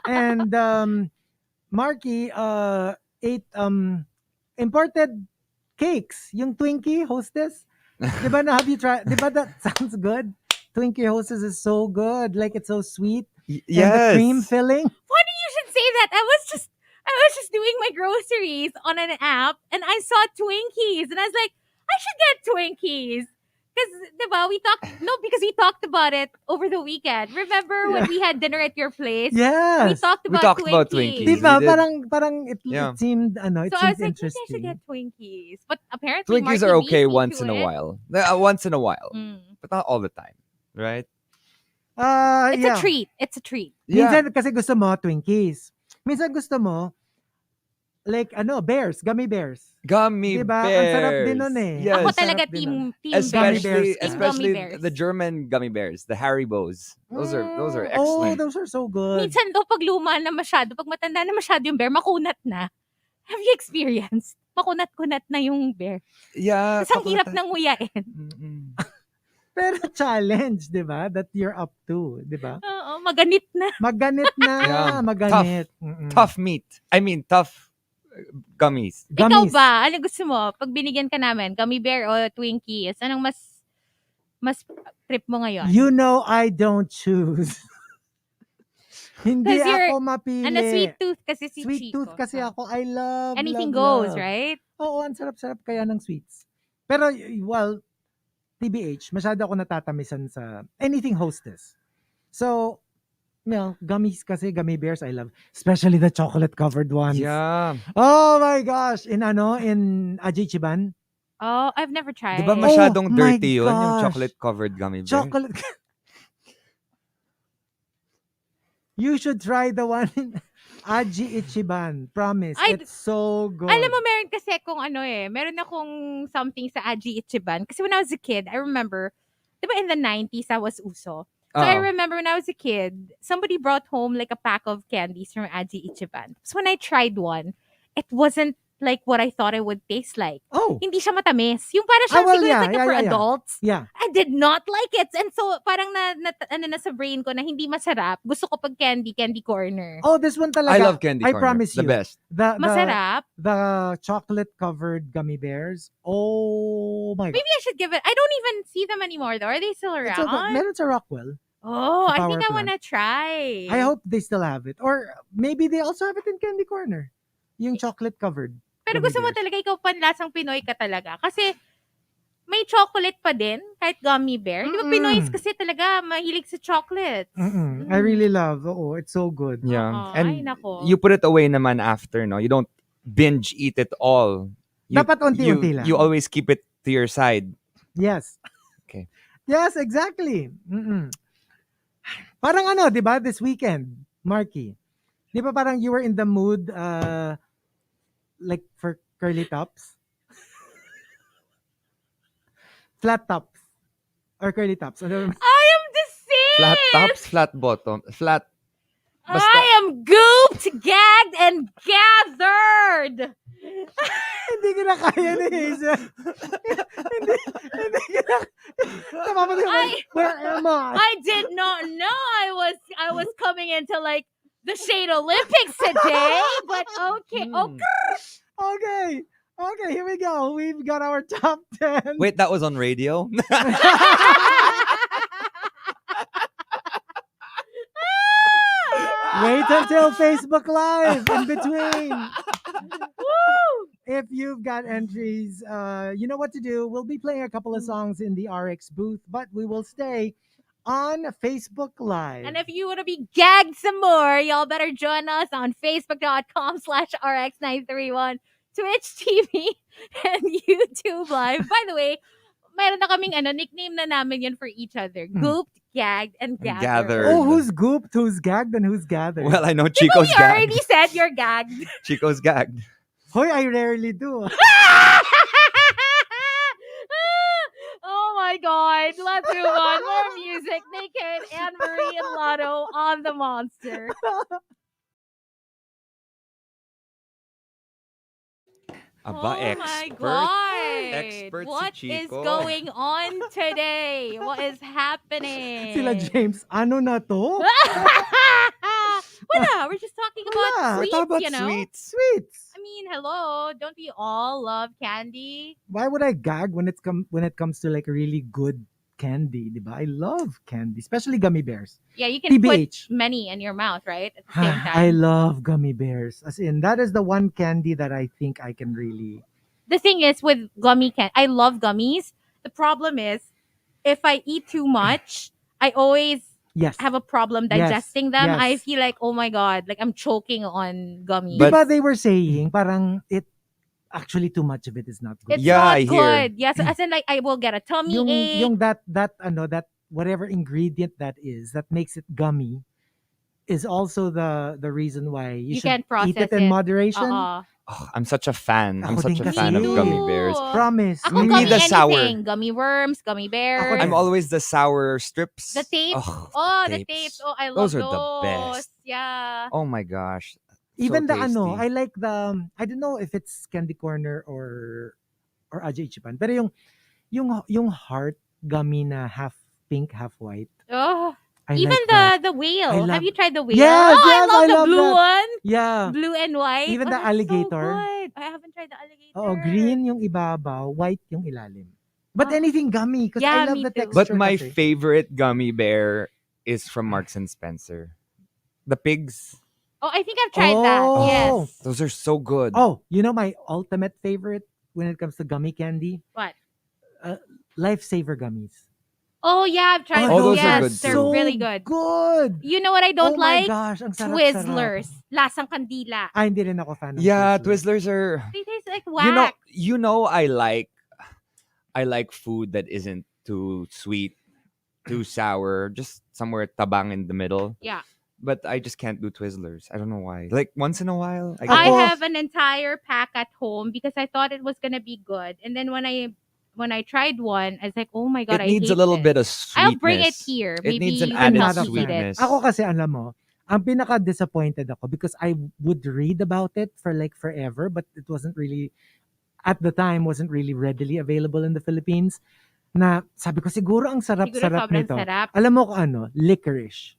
[SPEAKER 2] And Markki ate imported cakes. Yung Twinkie Hostess. Diba na, have you tried? Diba that sounds good? Twinkie Hostess is so good. Like, it's so sweet. And the cream filling.
[SPEAKER 3] Funny you should say that. I was just doing my groceries on an app and I saw Twinkies and I was like, I should get Twinkies. Because we talked about it over the weekend. Remember when we had dinner at your place?
[SPEAKER 2] Yes.
[SPEAKER 3] We talked
[SPEAKER 4] We
[SPEAKER 3] about
[SPEAKER 4] talked
[SPEAKER 3] Twinkies.
[SPEAKER 4] about Twinkies.
[SPEAKER 2] Diba?
[SPEAKER 4] We did.
[SPEAKER 2] Parang it seemed,
[SPEAKER 3] So I was like, maybe I
[SPEAKER 2] interesting.
[SPEAKER 3] should get Twinkies. But apparently
[SPEAKER 4] Twinkies
[SPEAKER 3] Markki
[SPEAKER 4] are
[SPEAKER 3] beat
[SPEAKER 4] okay
[SPEAKER 3] me
[SPEAKER 4] once
[SPEAKER 3] to
[SPEAKER 4] in a
[SPEAKER 3] it.
[SPEAKER 4] while. Once in a while.
[SPEAKER 3] Mm.
[SPEAKER 4] But not all the time. Right?
[SPEAKER 3] It's
[SPEAKER 2] Yeah.
[SPEAKER 3] a treat. It's a treat.
[SPEAKER 2] Minsan kasi gusto mo Twinkies. Minsan gusto mo like bears, gummy bears.
[SPEAKER 4] Gummy
[SPEAKER 2] Diba?
[SPEAKER 4] bears.
[SPEAKER 2] Ang sarap din nun eh.
[SPEAKER 4] Yes.
[SPEAKER 3] Ako talaga
[SPEAKER 2] Sarap din nun.
[SPEAKER 3] team
[SPEAKER 4] especially
[SPEAKER 3] bears. Team
[SPEAKER 4] especially
[SPEAKER 3] gummy bears.
[SPEAKER 4] the German gummy bears, the Haribos. Those are
[SPEAKER 2] Oh,
[SPEAKER 4] excellent.
[SPEAKER 2] those are so good.
[SPEAKER 3] Minsan daw pag luma na masyado, pag matanda na masyado yung bear, makunat na. Have you experienced? Makunat-kunat na yung bear.
[SPEAKER 4] Yeah.
[SPEAKER 3] Tapos ang hirap nang nguyain.
[SPEAKER 4] Mm-mm.
[SPEAKER 2] Pero challenge, 'di ba? That you're up to, 'di ba?
[SPEAKER 3] Oo, maganit na.
[SPEAKER 2] Maganit na,
[SPEAKER 4] Yeah.
[SPEAKER 2] maganit. Mm-mm.
[SPEAKER 4] Tough meat. I mean, tough gummies.
[SPEAKER 3] Ikaw
[SPEAKER 2] Gummies.
[SPEAKER 3] ba? Ano gusto mo? Pag binigyan ka namin, gummy bear o Twinkies, anong mas trip mo ngayon?
[SPEAKER 2] You know I don't choose. Hindi
[SPEAKER 3] 'Cause you're-
[SPEAKER 2] ako mapili.
[SPEAKER 3] sweet tooth kasi si
[SPEAKER 2] Sweet
[SPEAKER 3] Chico.
[SPEAKER 2] tooth kasi ako. I love,
[SPEAKER 3] Anything
[SPEAKER 2] love,
[SPEAKER 3] goes,
[SPEAKER 2] love.
[SPEAKER 3] right?
[SPEAKER 2] Oo, ang sarap-sarap kaya ng sweets. Pero, well, TBH, masyado ako natatamisan sa anything Hostess. So, gummies kasi, gummy bears, I love. Especially the chocolate-covered ones.
[SPEAKER 4] Yeah.
[SPEAKER 2] Oh my gosh! In Ajay Chiban?
[SPEAKER 3] Oh, I've never tried.
[SPEAKER 4] Di ba masyadong
[SPEAKER 2] Oh my
[SPEAKER 4] dirty yun, yung
[SPEAKER 2] gosh.
[SPEAKER 4] chocolate-covered gummy bear?
[SPEAKER 2] Chocolate. You should try the one in Aji Ichiban. Promise. It's so good.
[SPEAKER 3] Alam mo, meron kasi meron akong something sa Aji Ichiban. Kasi when I was a kid, I remember, di ba in the 90s, that was uso. So I remember when I was a kid, somebody brought home like a pack of candies from Aji Ichiban. So when I tried one, it wasn't like what I thought it would taste like.
[SPEAKER 2] Oh,
[SPEAKER 3] Hindi siya matamis. Yung parang siya,
[SPEAKER 2] well,
[SPEAKER 3] siguro
[SPEAKER 2] yeah,
[SPEAKER 3] it's like for
[SPEAKER 2] yeah.
[SPEAKER 3] adults.
[SPEAKER 2] yeah.
[SPEAKER 3] I did not like it. And so, parang nasa brain ko na hindi masarap. Gusto ko pag candy corner.
[SPEAKER 2] Oh, this one talaga.
[SPEAKER 4] I love candy
[SPEAKER 2] I
[SPEAKER 4] corner.
[SPEAKER 2] promise
[SPEAKER 4] The
[SPEAKER 2] you.
[SPEAKER 4] best.
[SPEAKER 3] Masarap.
[SPEAKER 2] The chocolate-covered gummy bears. Oh my God.
[SPEAKER 3] Maybe I should give it. I don't even see them anymore though. Are they still
[SPEAKER 2] It's so good.
[SPEAKER 3] around?
[SPEAKER 2] Meron sa Rockwell.
[SPEAKER 3] Oh,
[SPEAKER 2] Sa
[SPEAKER 3] I think
[SPEAKER 2] power
[SPEAKER 3] I wanna try.
[SPEAKER 2] I hope they still have it. Or maybe they also have it in Candy Corner. Yung chocolate-covered.
[SPEAKER 3] Pero
[SPEAKER 2] gummy
[SPEAKER 3] gusto mo
[SPEAKER 2] bears.
[SPEAKER 3] talaga, ikaw panlasang Pinoy ka talaga. Kasi may chocolate pa din, kahit gummy bear. Di ba Pinoys kasi talaga mahilig sa chocolate.
[SPEAKER 2] I really love. Oh, it's so good.
[SPEAKER 4] Yeah.
[SPEAKER 3] Oo,
[SPEAKER 4] And
[SPEAKER 3] ay, nako.
[SPEAKER 4] you put it away naman after, no? You don't binge eat it all.
[SPEAKER 2] Dapat unti-unti lang.
[SPEAKER 4] You always keep it to your side.
[SPEAKER 2] Yes.
[SPEAKER 4] Okay.
[SPEAKER 2] Yes, exactly. Parang ano, di ba, this weekend, Markki, di ba parang you were in the mood like for curly tops? Flat tops or curly tops? Ano?
[SPEAKER 3] I am the same.
[SPEAKER 4] Flat tops, flat bottom, flat. Basta,
[SPEAKER 3] I am gooped, gagged, and gathered.
[SPEAKER 2] Hindi ko na kaya ni Hazel. hindi ko na. Napapanood ko, where am I?
[SPEAKER 3] I did not know I was coming into like the Shade Olympics today, but okay.
[SPEAKER 2] Okay. Okay, here we go. We've got our top 10.
[SPEAKER 4] wait, that was on radio?
[SPEAKER 2] Wait until Facebook Live in between.
[SPEAKER 3] Woo!
[SPEAKER 2] If you've got entries, you know what to do. We'll be playing a couple of songs in the RX booth, but we will stay on Facebook Live.
[SPEAKER 3] And if you want to be gagged some more, y'all better join us on facebook.com/RX931, Twitch TV, and YouTube Live. By the way, mayroon na kaming nickname na namin yan for each other. Gooped, gagged, and gathered.
[SPEAKER 4] Gathered.
[SPEAKER 2] Oh, who's gooped, who's gagged, and who's gathered?
[SPEAKER 4] Well, I know
[SPEAKER 3] Di ba
[SPEAKER 4] Chico's
[SPEAKER 3] we
[SPEAKER 4] gagged.
[SPEAKER 3] already said you're gagged?
[SPEAKER 4] Chico's gagged.
[SPEAKER 2] Hoy, I rarely do.
[SPEAKER 3] Oh my god. Let's move on. More music. Naked, Anne Marie, and Lotto on the Monster.
[SPEAKER 4] Aba,
[SPEAKER 3] Oh my
[SPEAKER 4] expert.
[SPEAKER 3] god.
[SPEAKER 4] Expert si
[SPEAKER 3] What is
[SPEAKER 4] Chico.
[SPEAKER 3] going on today? What is happening?
[SPEAKER 2] Sila James, ano na to?
[SPEAKER 3] Wala, we're just talking about
[SPEAKER 2] Wala.
[SPEAKER 3] sweets,
[SPEAKER 4] Talk about
[SPEAKER 3] you know?
[SPEAKER 4] sweets.
[SPEAKER 2] Sweets.
[SPEAKER 3] I mean, hello, don't we all love candy?
[SPEAKER 2] Why would I gag when it comes to like really good candy, diba? I love candy, especially gummy bears.
[SPEAKER 3] Yeah, you can
[SPEAKER 2] TBH.
[SPEAKER 3] put many in your mouth, right? At the same time.
[SPEAKER 2] I love gummy bears. As in, that is the one candy that I think I can really.
[SPEAKER 3] The thing is with gummy candy, I love gummies. The problem is, if I eat too much, I always
[SPEAKER 2] Yes.
[SPEAKER 3] have a problem
[SPEAKER 2] Yes,
[SPEAKER 3] digesting them.
[SPEAKER 2] yes.
[SPEAKER 3] I feel like, oh my god, like I'm choking on gummies.
[SPEAKER 4] But-
[SPEAKER 2] Diba they were saying parang it actually too much of it is not good.
[SPEAKER 3] It's
[SPEAKER 4] Yeah,
[SPEAKER 3] not
[SPEAKER 4] I hear.
[SPEAKER 3] good. Yes, as in like I will get a tummy ache.
[SPEAKER 2] Yung that whatever ingredient that is that makes it gummy is also the reason why you should
[SPEAKER 3] can't process
[SPEAKER 2] eat it in moderation.
[SPEAKER 4] Oh, I'm such a fan. I'm
[SPEAKER 2] Ako
[SPEAKER 4] such
[SPEAKER 2] din
[SPEAKER 4] a
[SPEAKER 2] kasi.
[SPEAKER 4] fan of
[SPEAKER 2] Me
[SPEAKER 4] gummy
[SPEAKER 3] too.
[SPEAKER 4] bears.
[SPEAKER 2] Promise.
[SPEAKER 3] Ako
[SPEAKER 4] Me
[SPEAKER 3] gummy
[SPEAKER 4] the sour.
[SPEAKER 3] anything. Gummy worms, gummy bears.
[SPEAKER 2] Ako din.
[SPEAKER 4] I'm always the sour strips.
[SPEAKER 3] The tapes.
[SPEAKER 4] Oh,
[SPEAKER 3] the tapes. Oh, I love
[SPEAKER 4] Those are the best.
[SPEAKER 3] Yeah.
[SPEAKER 4] Oh my gosh.
[SPEAKER 2] Even
[SPEAKER 4] So
[SPEAKER 2] the ano,
[SPEAKER 4] tasty.
[SPEAKER 2] I like the I don't know if it's Candy Corner or Ajay Ichiban. Pero yung heart gummy na half pink, half white.
[SPEAKER 3] Oh,
[SPEAKER 2] I
[SPEAKER 3] even
[SPEAKER 2] like that.
[SPEAKER 3] the whale.
[SPEAKER 2] I love-
[SPEAKER 3] Have you tried the whale?
[SPEAKER 2] Yes,
[SPEAKER 3] oh,
[SPEAKER 2] yes,
[SPEAKER 3] I love
[SPEAKER 2] I
[SPEAKER 3] the
[SPEAKER 2] love
[SPEAKER 3] blue
[SPEAKER 2] that.
[SPEAKER 3] one.
[SPEAKER 2] Yeah.
[SPEAKER 3] Blue and white.
[SPEAKER 2] Even the
[SPEAKER 3] that's so
[SPEAKER 2] alligator.
[SPEAKER 3] good. I haven't tried the alligator.
[SPEAKER 2] Oo, green yung ibabaw, white yung ilalim. But
[SPEAKER 3] Ah.
[SPEAKER 2] anything gummy because
[SPEAKER 3] Yeah,
[SPEAKER 2] I love
[SPEAKER 3] me
[SPEAKER 2] the
[SPEAKER 3] too.
[SPEAKER 2] texture.
[SPEAKER 4] But my
[SPEAKER 2] kasi.
[SPEAKER 4] favorite gummy bear is from Marks and Spencer. The pigs.
[SPEAKER 3] Oh, I think I've tried that.
[SPEAKER 2] Oh.
[SPEAKER 3] Yes.
[SPEAKER 4] Those are so good.
[SPEAKER 2] Oh, you know my ultimate favorite when it comes to gummy candy?
[SPEAKER 3] What?
[SPEAKER 2] Lifesaver gummies.
[SPEAKER 3] Oh yeah, I've tried
[SPEAKER 4] Oh,
[SPEAKER 3] those.
[SPEAKER 4] those are
[SPEAKER 3] Yes,
[SPEAKER 4] good
[SPEAKER 3] they're
[SPEAKER 4] too.
[SPEAKER 3] really good.
[SPEAKER 2] Good.
[SPEAKER 3] You know what I don't
[SPEAKER 2] Oh my
[SPEAKER 3] like?
[SPEAKER 2] gosh, ang sarap-sarap.
[SPEAKER 3] Twizzlers. Lasang kandila.
[SPEAKER 2] Hindi rin ako fan ng
[SPEAKER 4] Yeah,
[SPEAKER 2] Twizzlers.
[SPEAKER 4] Twizzlers are.
[SPEAKER 3] They taste like wax.
[SPEAKER 4] You know, I like food that isn't too sweet, too sour, just somewhere tabang in the middle.
[SPEAKER 3] Yeah.
[SPEAKER 4] But I just can't do Twizzlers. I don't know why. Like once in a while,
[SPEAKER 3] I
[SPEAKER 2] Ako-
[SPEAKER 3] have an entire pack at home because I thought it was gonna be good, and then when I tried one, I was like, oh my god,
[SPEAKER 4] it
[SPEAKER 3] I
[SPEAKER 4] needs
[SPEAKER 3] hate
[SPEAKER 4] a little
[SPEAKER 3] this.
[SPEAKER 4] bit of sweetness.
[SPEAKER 3] I'll bring it here.
[SPEAKER 4] It
[SPEAKER 3] Maybe
[SPEAKER 4] needs an
[SPEAKER 3] you
[SPEAKER 2] I'm
[SPEAKER 3] can
[SPEAKER 2] not
[SPEAKER 4] added
[SPEAKER 2] a
[SPEAKER 3] help me eat
[SPEAKER 2] fan.
[SPEAKER 3] it.
[SPEAKER 4] sweetness.
[SPEAKER 2] Ako kasi alam mo, ang pinaka-disappointed ako because I would read about it for like forever but it wasn't really, at the time, wasn't really readily available in the Philippines. Na sabi ko, siguro ang
[SPEAKER 3] Siguro
[SPEAKER 2] sarap-sarap
[SPEAKER 3] sobrang
[SPEAKER 2] nito.
[SPEAKER 3] sarap.
[SPEAKER 2] Alam mo ko ano? Licorice.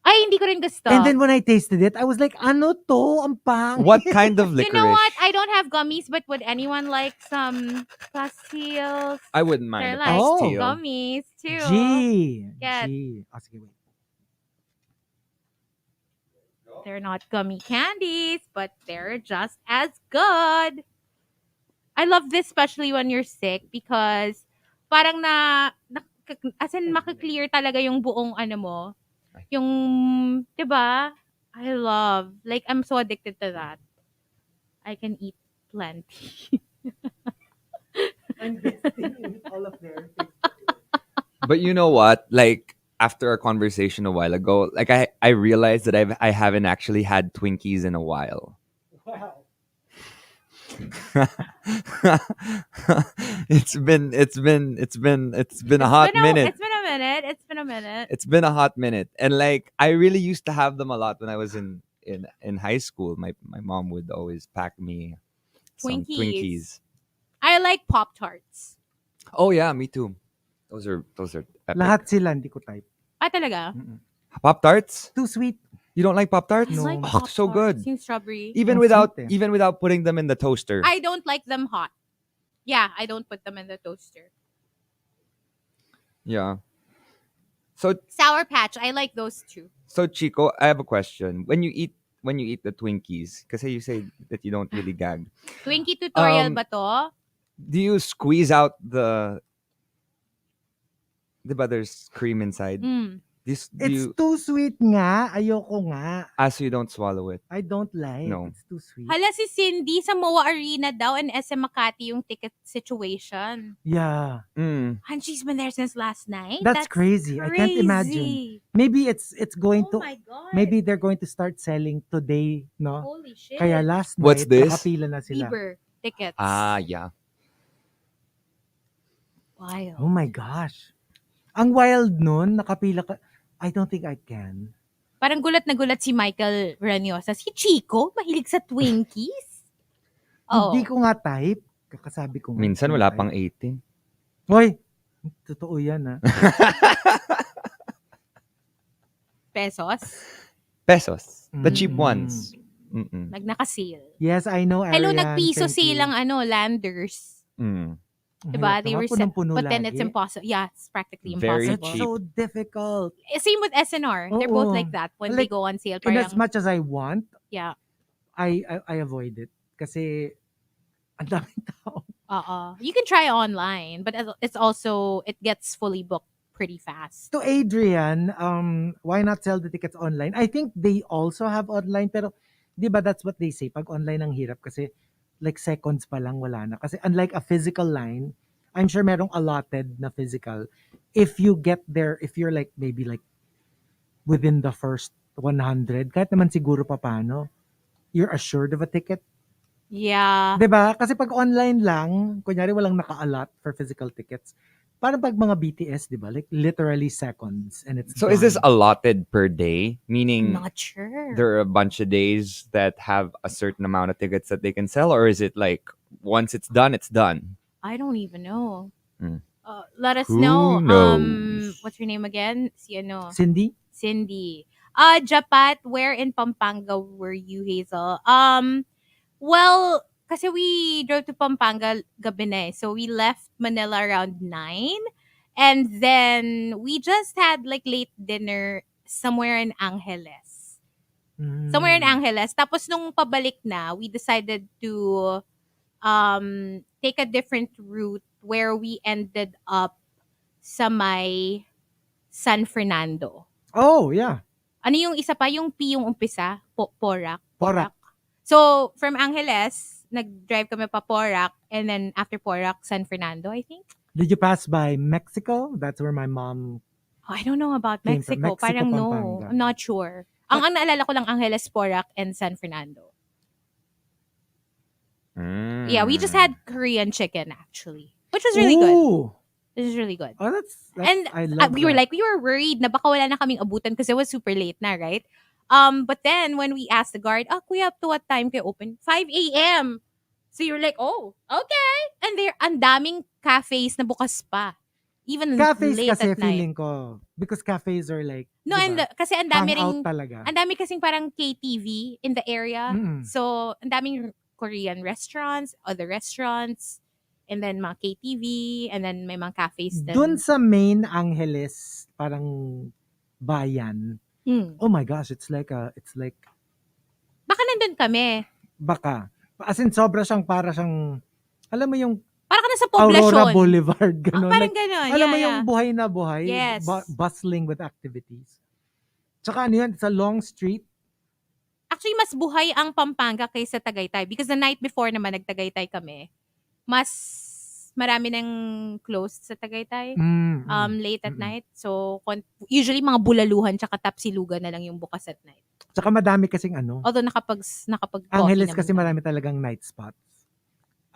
[SPEAKER 3] Ay, hindi ko rin gusto.
[SPEAKER 2] And then when I tasted it, I was like, ano to? Ang pang.
[SPEAKER 4] What kind of
[SPEAKER 3] you
[SPEAKER 4] licorice?
[SPEAKER 3] know what? I don't have gummies, but would anyone like some pastilles?
[SPEAKER 4] I wouldn't mind
[SPEAKER 3] They're
[SPEAKER 4] a
[SPEAKER 3] like
[SPEAKER 2] Oh.
[SPEAKER 4] pastille.
[SPEAKER 3] gummies too.
[SPEAKER 2] G.
[SPEAKER 3] Get.
[SPEAKER 2] G. Oh, sige, wait.
[SPEAKER 3] They're not gummy candies, but they're just as good. I love this especially when you're sick because parang as in makaklear talaga yung buong ano mo. Yung, 'di ba? I love, like I'm so addicted to that. I can eat plenty.
[SPEAKER 2] I'm visiting in all of their
[SPEAKER 4] But you know what? Like after our conversation a while ago, like I realized that I haven't actually had Twinkies in a while.
[SPEAKER 2] Wow.
[SPEAKER 4] It's been a hot minute.
[SPEAKER 3] It's been a minute. It's been a minute.
[SPEAKER 4] It's been a hot minute. And like I really used to have them a lot when I was in high school. My mom would always pack me some Twinkies.
[SPEAKER 3] I like Pop Tarts.
[SPEAKER 4] Oh yeah, me too. Those are epic.
[SPEAKER 2] Lahat sila, hindi ko type.
[SPEAKER 3] Talaga?
[SPEAKER 4] Pop Tarts?
[SPEAKER 2] Too sweet.
[SPEAKER 4] You don't like Pop Tarts?
[SPEAKER 3] I
[SPEAKER 2] No.
[SPEAKER 3] like
[SPEAKER 4] Oh, so
[SPEAKER 3] Pop-Tarts.
[SPEAKER 4] good.
[SPEAKER 3] Yung strawberry.
[SPEAKER 4] Even
[SPEAKER 2] Ang
[SPEAKER 4] without
[SPEAKER 2] sweet, eh.
[SPEAKER 4] even without putting them in the toaster.
[SPEAKER 3] I don't like them hot. Yeah, I don't put them in the toaster.
[SPEAKER 4] Yeah. So
[SPEAKER 3] Sour Patch, I like those too.
[SPEAKER 4] so Chico, I have a question. When you eat the Twinkies, kasi you say that you don't really gag.
[SPEAKER 3] Twinkie tutorial
[SPEAKER 4] Um,
[SPEAKER 3] ba to?
[SPEAKER 4] Do you squeeze out the diba there's cream inside?
[SPEAKER 3] Mm.
[SPEAKER 4] Do
[SPEAKER 2] It's
[SPEAKER 4] you
[SPEAKER 2] too sweet nga. Ayoko nga.
[SPEAKER 4] so you don't swallow it?
[SPEAKER 2] I don't like.
[SPEAKER 4] No.
[SPEAKER 2] It's too sweet.
[SPEAKER 3] Hala si Cindy sa MOA Arena daw and SM Makati yung ticket situation.
[SPEAKER 2] Yeah.
[SPEAKER 4] Mm.
[SPEAKER 3] And she's been there since last night?
[SPEAKER 2] That's crazy. I can't imagine. Maybe it's going
[SPEAKER 3] Oh
[SPEAKER 2] to
[SPEAKER 3] my God.
[SPEAKER 2] maybe they're going to start selling today, no?
[SPEAKER 3] Holy shit.
[SPEAKER 2] Kaya last
[SPEAKER 4] What's
[SPEAKER 2] night
[SPEAKER 4] this?
[SPEAKER 2] nakapila na sila.
[SPEAKER 3] Bieber tickets.
[SPEAKER 4] Yeah.
[SPEAKER 3] Wild.
[SPEAKER 2] Oh my gosh. Ang wild nun, nakapila ka. I don't think I can.
[SPEAKER 3] Parang gulat na gulat si Michael Ranyosa. Si Chico, mahilig sa Twinkies? Oh.
[SPEAKER 2] Hindi ko nga type. Kakasabi ko nga.
[SPEAKER 4] Minsan
[SPEAKER 2] hindi
[SPEAKER 4] wala
[SPEAKER 2] type.
[SPEAKER 4] pang 18.
[SPEAKER 2] Hoy! Totoo yan, ha?
[SPEAKER 3] Pesos.
[SPEAKER 4] Pesos. The cheap
[SPEAKER 2] Mm.
[SPEAKER 4] ones. Mm-mm.
[SPEAKER 3] Nagnaka-sale.
[SPEAKER 2] Yes, I know, Arian.
[SPEAKER 3] Hello, nagpiso
[SPEAKER 2] Thank
[SPEAKER 3] silang
[SPEAKER 2] you.
[SPEAKER 3] Landers.
[SPEAKER 4] Mm.
[SPEAKER 2] Ang
[SPEAKER 3] Diba?
[SPEAKER 2] hirap
[SPEAKER 3] They
[SPEAKER 2] naman,
[SPEAKER 3] were set,
[SPEAKER 2] punong-puno
[SPEAKER 3] but then it's
[SPEAKER 2] lagi.
[SPEAKER 3] impossible. Yeah, it's practically
[SPEAKER 4] Very
[SPEAKER 3] impossible.
[SPEAKER 2] It's so difficult.
[SPEAKER 3] Same with SNR. They're both
[SPEAKER 2] Oo.
[SPEAKER 3] like that. When they
[SPEAKER 2] Like,
[SPEAKER 3] go on sale,
[SPEAKER 2] In as
[SPEAKER 3] parang,
[SPEAKER 2] much as I want,
[SPEAKER 3] yeah.
[SPEAKER 2] I avoid it. Kasi, ang daming tao.
[SPEAKER 3] You can try online, but it's also, it gets fully booked pretty fast.
[SPEAKER 2] To Adrian, why not sell the tickets online? I think they also have online, pero di ba that's what they say? Pag online ang hirap kasi like seconds pa lang wala na. Kasi unlike a physical line, I'm sure merong allotted na physical. If you get there, if you're like maybe like within the first 100, kahit naman siguro pa paano, you're assured of a ticket.
[SPEAKER 3] Yeah.
[SPEAKER 2] 'Di ba? Kasi pag online lang, kunyari walang naka-allot for physical tickets, parang pag mga BTS, 'di ba? Like literally seconds and it's
[SPEAKER 4] So is this
[SPEAKER 2] done.
[SPEAKER 4] allotted per day?
[SPEAKER 3] I'm
[SPEAKER 4] Meaning
[SPEAKER 3] not sure.
[SPEAKER 4] there are a bunch of days that have a certain amount of tickets that they can sell, or is it like once it's done, it's done?
[SPEAKER 3] I don't even know.
[SPEAKER 4] Hmm.
[SPEAKER 3] Let us
[SPEAKER 4] Who
[SPEAKER 3] know.
[SPEAKER 4] knows?
[SPEAKER 3] What's your name again? Si ano?
[SPEAKER 2] Cindy?
[SPEAKER 3] Cindy. Japat, where in Pampanga were you, Hazel? Well, kasi we drove to Pampanga gabi na eh. So we left Manila around 9. And then we just had like late dinner somewhere in Angeles. Somewhere in Angeles. Tapos nung pabalik na, we decided to take a different route where we ended up sa may San Fernando.
[SPEAKER 2] Oh, yeah.
[SPEAKER 3] Ano yung isa pa? Yung P yung umpisa? Porac.
[SPEAKER 2] Porac.
[SPEAKER 3] So, from Angeles, nag-drive kami pa Porac, and then after Porac, San Fernando, I think.
[SPEAKER 2] Did you pass by Mexico? That's where my mom...
[SPEAKER 3] Oh, I don't know about
[SPEAKER 2] Came from
[SPEAKER 3] Mexico.
[SPEAKER 2] Mexico,
[SPEAKER 3] Parang no.
[SPEAKER 2] Pampanga.
[SPEAKER 3] I'm not sure. Ang naalala ko lang Angeles, Porac, and San Fernando. Yeah, we just had Korean chicken, actually. Which was really good.
[SPEAKER 2] Ooh.
[SPEAKER 3] This is really good.
[SPEAKER 2] Oh, that's
[SPEAKER 3] And
[SPEAKER 2] I love
[SPEAKER 3] we were
[SPEAKER 2] that.
[SPEAKER 3] we were worried na baka wala na kaming abutan because it was super late na, right? But then when we asked the guard, kuya, up to what time kayo open? 5 a.m. So you're like, oh, okay. And ang daming cafes na bukas pa. Even
[SPEAKER 2] Cafes
[SPEAKER 3] late
[SPEAKER 2] kasi
[SPEAKER 3] at night.
[SPEAKER 2] feeling ko. Because cafes are like,
[SPEAKER 3] No,
[SPEAKER 2] diba,
[SPEAKER 3] and kasi ang dami
[SPEAKER 2] hangout
[SPEAKER 3] ring,
[SPEAKER 2] talaga.
[SPEAKER 3] ang dami kasing parang KTV in the area.
[SPEAKER 2] Mm-mm.
[SPEAKER 3] So, ang daming Korean restaurants, other restaurants, and then mga KTV, and then may mga cafes din.
[SPEAKER 2] Dun sa main Angeles, parang bayan. Oh my gosh, it's like
[SPEAKER 3] Baka nandun kami.
[SPEAKER 2] baka. As in, sobra siyang para siyang, alam mo yung
[SPEAKER 3] Parang ka nasa
[SPEAKER 2] Aurora
[SPEAKER 3] poblasyon.
[SPEAKER 2] Boulevard, gano'n.
[SPEAKER 3] Parang
[SPEAKER 2] Like,
[SPEAKER 3] gano'n.
[SPEAKER 2] alam
[SPEAKER 3] Yeah,
[SPEAKER 2] mo
[SPEAKER 3] yeah.
[SPEAKER 2] yung buhay na buhay,
[SPEAKER 3] Yes.
[SPEAKER 2] bustling with activities. Tsaka ano yun, it's a long street.
[SPEAKER 3] Actually, mas buhay ang Pampanga kaysa Tagaytay because the night before naman nagtagaytay kami. Mas marami nang closed sa Tagaytay. Late at night. So, usually mga bulaluhan tsaka tapsilugan na lang yung bukas at night.
[SPEAKER 2] Tsaka madami kasing
[SPEAKER 3] Although nakapag-coffee
[SPEAKER 2] Angeles
[SPEAKER 3] naman
[SPEAKER 2] kasi
[SPEAKER 3] kami.
[SPEAKER 2] marami talagang night spots.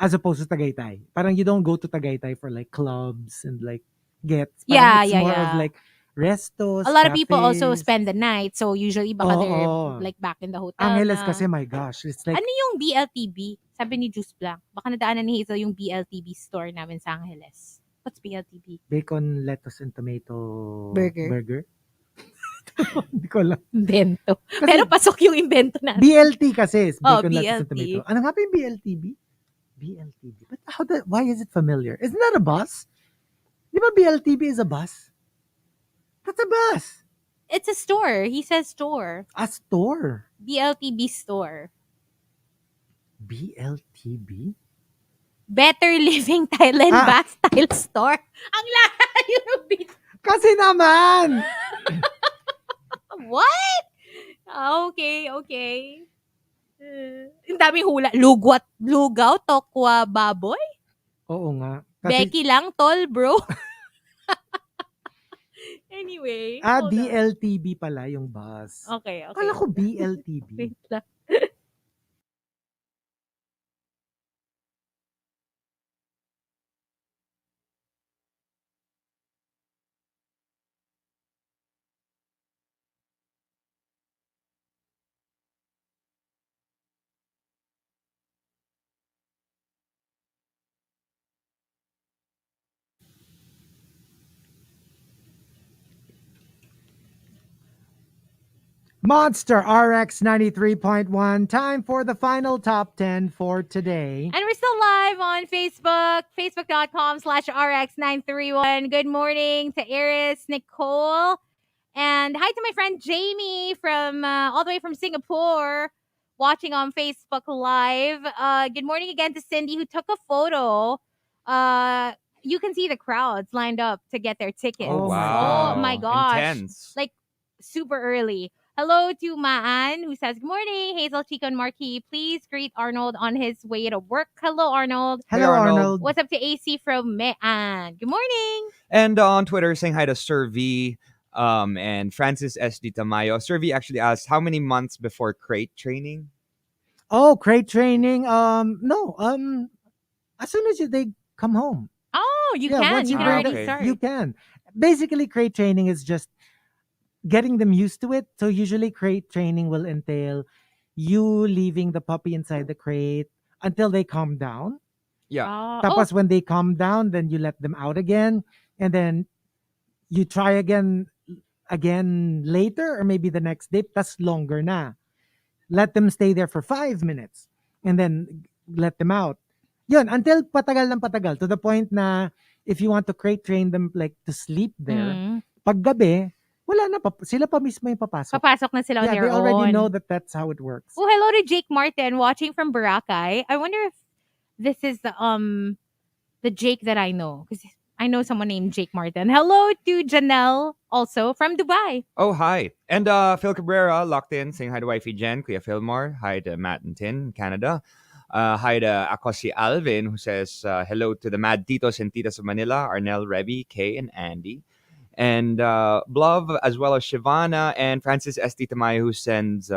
[SPEAKER 2] As opposed to Tagaytay. Parang you don't go to Tagaytay for like clubs and like gets. Parang it's more of like restos,
[SPEAKER 3] A lot of people also
[SPEAKER 2] cafes.
[SPEAKER 3] spend the night. So, usually baka they're like back in the hotel
[SPEAKER 2] Angeles
[SPEAKER 3] na.
[SPEAKER 2] kasi, my gosh. It's like,
[SPEAKER 3] Ano yung BLTB? Sabi ni Juice Blanc. Baka nadaanan ni Hazel yung BLTB store namin sa Angeles. What's BLTB?
[SPEAKER 2] bacon, lettuce, and tomato
[SPEAKER 3] Burger.
[SPEAKER 2] Hindi ko alam.
[SPEAKER 3] Invento.
[SPEAKER 2] Kasi
[SPEAKER 3] Pero pasok yung invento natin.
[SPEAKER 2] BLT kasi is bacon, lettuce, and
[SPEAKER 3] BLT.
[SPEAKER 2] tomato. Ano nga ba yung BLTB? BLTB. But why is it familiar? Isn't that a bus? Di ba BLTB is a bus? That's a bus.
[SPEAKER 3] It's a store. He says store.
[SPEAKER 2] A store.
[SPEAKER 3] BLTB store.
[SPEAKER 2] BLTB?
[SPEAKER 3] Better Living Thailand Bath Style Store. Ang layo ng bit.
[SPEAKER 2] Kasi naman!
[SPEAKER 3] What? Okay. Ang daming hula. Lugaw, tokwa, baboy?
[SPEAKER 2] Oo nga.
[SPEAKER 3] Becky lang, tol, bro. Anyway.
[SPEAKER 2] DLTB pala yung bus.
[SPEAKER 3] Okay.
[SPEAKER 2] Kala ko BLTB.
[SPEAKER 3] Wait lang.
[SPEAKER 2] Monster RX93.1. Time for the final top 10 for today.
[SPEAKER 3] And we're still live on Facebook, facebook.com/RX931. Good morning to Iris, Nicole, and hi to my friend Jamie from all the way from Singapore, watching on Facebook Live. Good morning again to Cindy, who took a photo. You can see the crowds lined up to get their tickets.
[SPEAKER 2] Oh,
[SPEAKER 4] wow.
[SPEAKER 3] Oh my gosh.
[SPEAKER 4] Intense.
[SPEAKER 3] Like super early. Hello to Maan, who says, good morning, Hazel, Chico, and Markki. Please greet Arnold on his way to work. Hello, Arnold.
[SPEAKER 2] Hello, Arnold.
[SPEAKER 3] What's up to AC from Maan? Good morning.
[SPEAKER 4] And on Twitter, saying hi to Sir V and Francis SD Tamayo. Sir V actually asked, how many months before crate training?
[SPEAKER 2] Oh, crate training. No. As soon as they come home.
[SPEAKER 3] Oh, you can.
[SPEAKER 2] once
[SPEAKER 3] You can already
[SPEAKER 4] okay.
[SPEAKER 3] start.
[SPEAKER 2] You can. Basically, crate training is just getting them used to it. So usually crate training will entail you leaving the puppy inside the crate until they calm down.
[SPEAKER 4] Yeah.
[SPEAKER 2] Tapos when they calm down, then you let them out again. And then you try again later or maybe the next day. Tas longer na. Let them stay there for 5 minutes. And then let them out. Yun, until patagal ng patagal. To the point na if you want to crate train them like to sleep there, pag gabi, wala na, sila pa mismo yung papasok.
[SPEAKER 3] Papasok na sila on their
[SPEAKER 2] they already
[SPEAKER 3] own.
[SPEAKER 2] know that that's how it works.
[SPEAKER 3] Oh, hello to Jake Martin watching from Boracay. I wonder if this is the Jake that I know, because I know someone named Jake Martin. Hello to Janelle, also from Dubai.
[SPEAKER 4] Oh, hi. And Phil Cabrera locked in, saying hi to wifey Jen, Kuya Philmore. Hi to Matt and Tin, Canada. Hi to Akosi Alvin, who says hello to the Mad Titos and Titas of Manila, Arnel, Revy, Kay, and Andy. And Blove, as well as Shivana and Francis S.T. Tamayo, who sends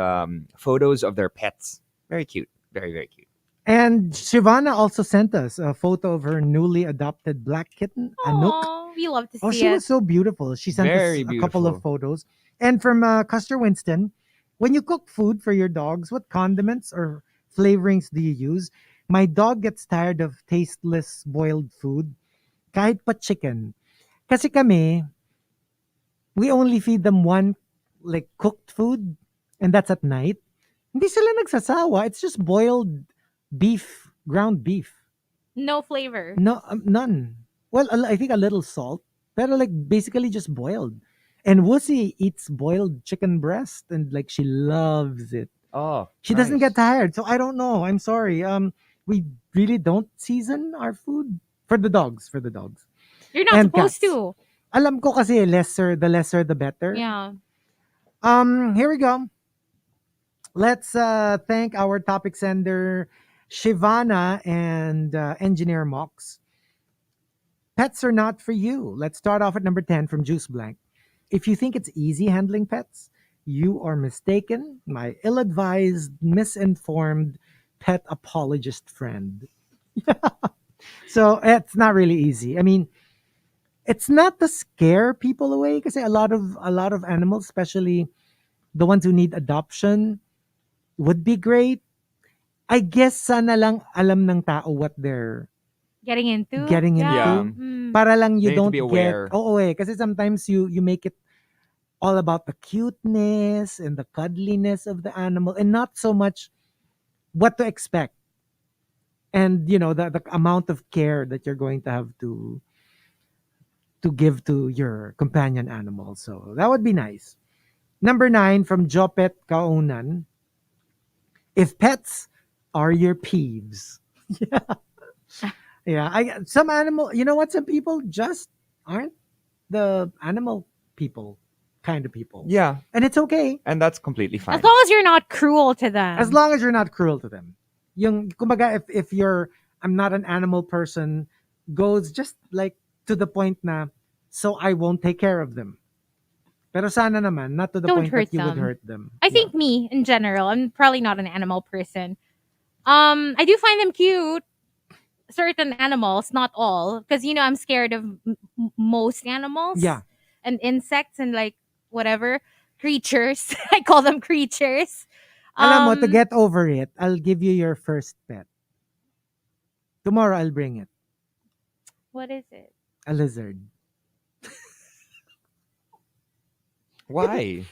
[SPEAKER 4] photos of their pets. Very cute. Very, very cute.
[SPEAKER 2] And Shivana also sent us a photo of her newly adopted black kitten, Anook.
[SPEAKER 3] Oh, we love to see
[SPEAKER 2] she
[SPEAKER 3] it.
[SPEAKER 2] was so beautiful. She sent
[SPEAKER 4] Very
[SPEAKER 2] us a couple of
[SPEAKER 4] beautiful.
[SPEAKER 2] photos. And from Custer Winston, when you cook food for your dogs, what condiments or flavorings do you use? My dog gets tired of tasteless boiled food, kahit pa chicken. Kasi kami, we only feed them one like cooked food, and that's at night. Hindi sila nagsasawa. It's just boiled beef, ground beef.
[SPEAKER 3] No flavor.
[SPEAKER 2] No, none. Well, I think a little salt, pero like basically just boiled. And Wussy eats boiled chicken breast, and like she loves it.
[SPEAKER 4] Oh,
[SPEAKER 2] She doesn't get tired, so I don't know. I'm sorry. We really don't season our food for the dogs.
[SPEAKER 3] You're not
[SPEAKER 2] And
[SPEAKER 3] supposed
[SPEAKER 2] cats.
[SPEAKER 3] to.
[SPEAKER 2] Alam ko kasi the lesser the better.
[SPEAKER 3] Yeah.
[SPEAKER 2] Here we go. Let's thank our topic sender, Shivana and Engineer Mox. Pets are not for you. Let's start off at number 10 from Juice Blank. If you think it's easy handling pets, you are mistaken. My ill advised, misinformed pet apologist friend. So it's not really easy. I mean, it's not to scare people away because a lot of animals, especially the ones who need adoption, would be great. I guess sana lang alam ng tao what they're
[SPEAKER 3] Getting into.
[SPEAKER 2] getting
[SPEAKER 3] Yeah.
[SPEAKER 2] into.
[SPEAKER 3] Mm.
[SPEAKER 2] Para lang you
[SPEAKER 4] They need to
[SPEAKER 2] don't
[SPEAKER 4] be
[SPEAKER 2] get
[SPEAKER 4] aware.
[SPEAKER 2] kasi sometimes you make it all about the cuteness and the cuddliness of the animal and not so much what to expect and the amount of care that you're going to have to give to your companion animal. So that would be nice. Number 9 from Jopet Kaunan. If pets are your peeves. Yeah, some animal, you know what? Some people just aren't the animal people kind of people.
[SPEAKER 4] Yeah,
[SPEAKER 2] And it's okay
[SPEAKER 4] and that's completely fine.
[SPEAKER 3] As long as you're not cruel to them.
[SPEAKER 2] as long as you're not cruel to them. Yung kumbaga if you're I'm not an animal person goes just like to the point na so I won't take care of them. Pero sana naman not to the
[SPEAKER 3] Don't
[SPEAKER 2] point
[SPEAKER 3] hurt
[SPEAKER 2] that you would
[SPEAKER 3] them.
[SPEAKER 2] hurt them.
[SPEAKER 3] I think me in general, I'm probably not an animal person. I do find them cute. Certain animals, not all, because I'm scared of most animals.
[SPEAKER 2] Yeah.
[SPEAKER 3] And insects and like whatever creatures. I call them creatures.
[SPEAKER 2] Alam mo, to get over it, I'll give you your first pet. Tomorrow I'll bring it.
[SPEAKER 3] What is it?
[SPEAKER 2] A lizard.
[SPEAKER 4] Why?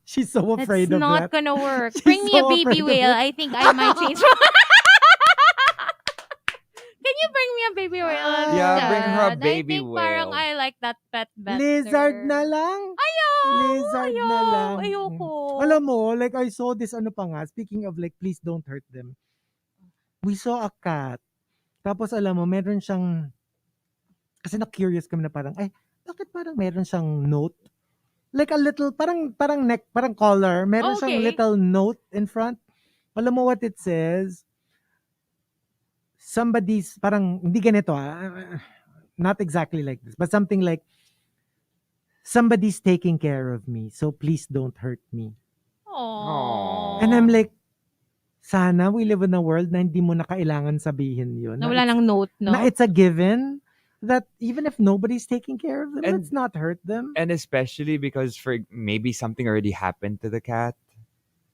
[SPEAKER 2] She's so
[SPEAKER 3] That's
[SPEAKER 2] afraid of
[SPEAKER 3] not
[SPEAKER 2] that.
[SPEAKER 3] gonna work.
[SPEAKER 2] She's
[SPEAKER 3] Bring me a
[SPEAKER 2] so
[SPEAKER 3] baby
[SPEAKER 2] afraid of
[SPEAKER 3] whale.
[SPEAKER 2] it.
[SPEAKER 3] I think I might change. Can you bring me a baby whale?
[SPEAKER 4] Yeah, bring her a
[SPEAKER 3] instead?
[SPEAKER 4] baby
[SPEAKER 3] I think parang
[SPEAKER 4] whale.
[SPEAKER 3] I like that pet better.
[SPEAKER 2] Lizard na lang. Lizard
[SPEAKER 3] ayaw,
[SPEAKER 2] na lang.
[SPEAKER 3] Ayoko.
[SPEAKER 2] Alam mo, like I saw this ano pa nga, speaking of like, please don't hurt them. We saw a cat. Tapos alam mo, meron siyang, kasi na-curious kami na parang, ay, bakit parang meron siyang note? Like a little, parang neck, parang collar. Meron siyang
[SPEAKER 3] Okay.
[SPEAKER 2] little note in front. Alam mo what it says? Somebody's, parang, hindi ganito not exactly like this, but something like, somebody's taking care of me, so please don't hurt me.
[SPEAKER 3] Aww.
[SPEAKER 2] And I'm like, sana we live in a world na hindi mo na kailangan sabihin yun.
[SPEAKER 3] Na wala nang note, no?
[SPEAKER 2] Na it's a given that even if nobody's taking care of them,
[SPEAKER 4] And-
[SPEAKER 2] let's not hurt them.
[SPEAKER 4] And especially because for maybe something already happened to the cat.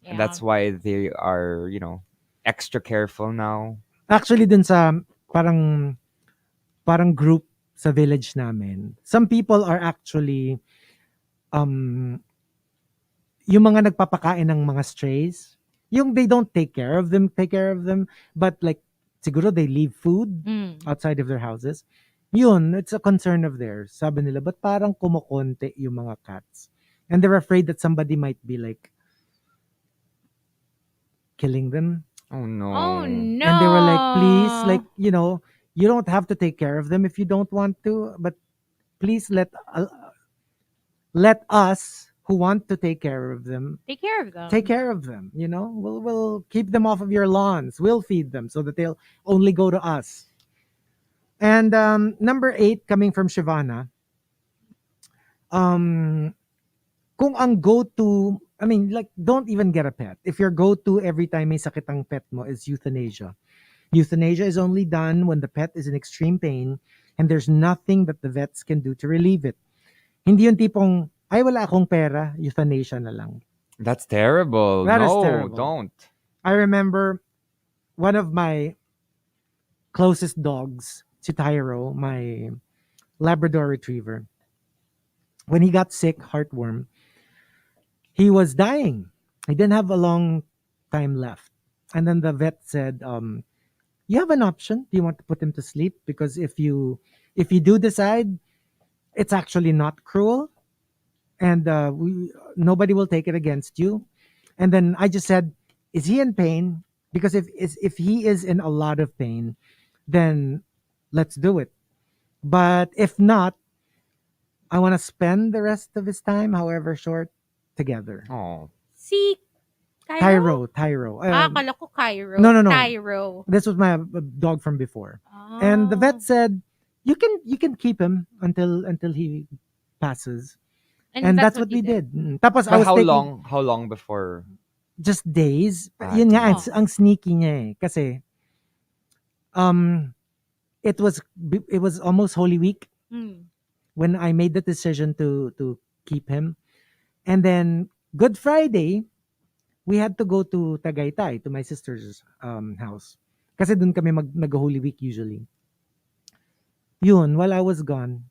[SPEAKER 3] Yeah.
[SPEAKER 4] And that's why they are, extra careful now.
[SPEAKER 2] Actually, dun sa parang group sa village namin, some people are actually yung mga nagpapakain ng mga strays, yung they don't take care of them, but like siguro they leave food
[SPEAKER 3] Mm.
[SPEAKER 2] outside of their houses. Yun, it's a concern of theirs. Sabi nila, but parang kumukonti yung mga cats. And they're afraid that somebody might be like killing them.
[SPEAKER 4] Oh no.
[SPEAKER 3] Oh no.
[SPEAKER 2] And they were like, please, like, you don't have to take care of them if you don't want to, but please let us who want to take care of them
[SPEAKER 3] Take care of them.
[SPEAKER 2] take care of them. We'll keep them off of your lawns. We'll feed them so that they'll only go to us. And number 8 coming from Shivana. Kung ang go-to, I mean, like, don't even get a pet. If your go-to every time may sakit ang pet mo is euthanasia. Euthanasia is only done when the pet is in extreme pain and there's nothing that the vets can do to relieve it. Hindi yung tipong, ay wala akong pera, euthanasia na lang.
[SPEAKER 4] That's terrible.
[SPEAKER 2] That is
[SPEAKER 4] no,
[SPEAKER 2] terrible.
[SPEAKER 4] don't.
[SPEAKER 2] I remember one of my closest dogs, si Tyro, my Labrador Retriever. When he got sick, heartworm, he was dying. He didn't have a long time left. And then the vet said, you have an option. Do you want to put him to sleep? Because if you do decide, it's actually not cruel. And nobody will take it against you. And then I just said, is he in pain? Because if he is in a lot of pain, then let's do it. But if not, I want to spend the rest of his time, however short, together.
[SPEAKER 4] Oh.
[SPEAKER 3] See,
[SPEAKER 2] Tyro.
[SPEAKER 3] Akala ko Cairo.
[SPEAKER 2] No.
[SPEAKER 3] Tyro.
[SPEAKER 2] This was my dog from before. And the vet said, you can keep him until he passes. And that's what we did. Tapos I
[SPEAKER 4] But
[SPEAKER 2] was
[SPEAKER 4] how
[SPEAKER 2] taking
[SPEAKER 4] long? How long before?
[SPEAKER 2] just days.
[SPEAKER 4] Ah,
[SPEAKER 2] Yun nga,
[SPEAKER 3] days.
[SPEAKER 2] ang sneaky niya eh. Kasi, it was almost Holy Week when I made the decision to keep him. And then, Good Friday, we had to go to Tagaytay, to my sister's house. Kasi dun kami nag-Holy Week usually. Yun, while I was gone,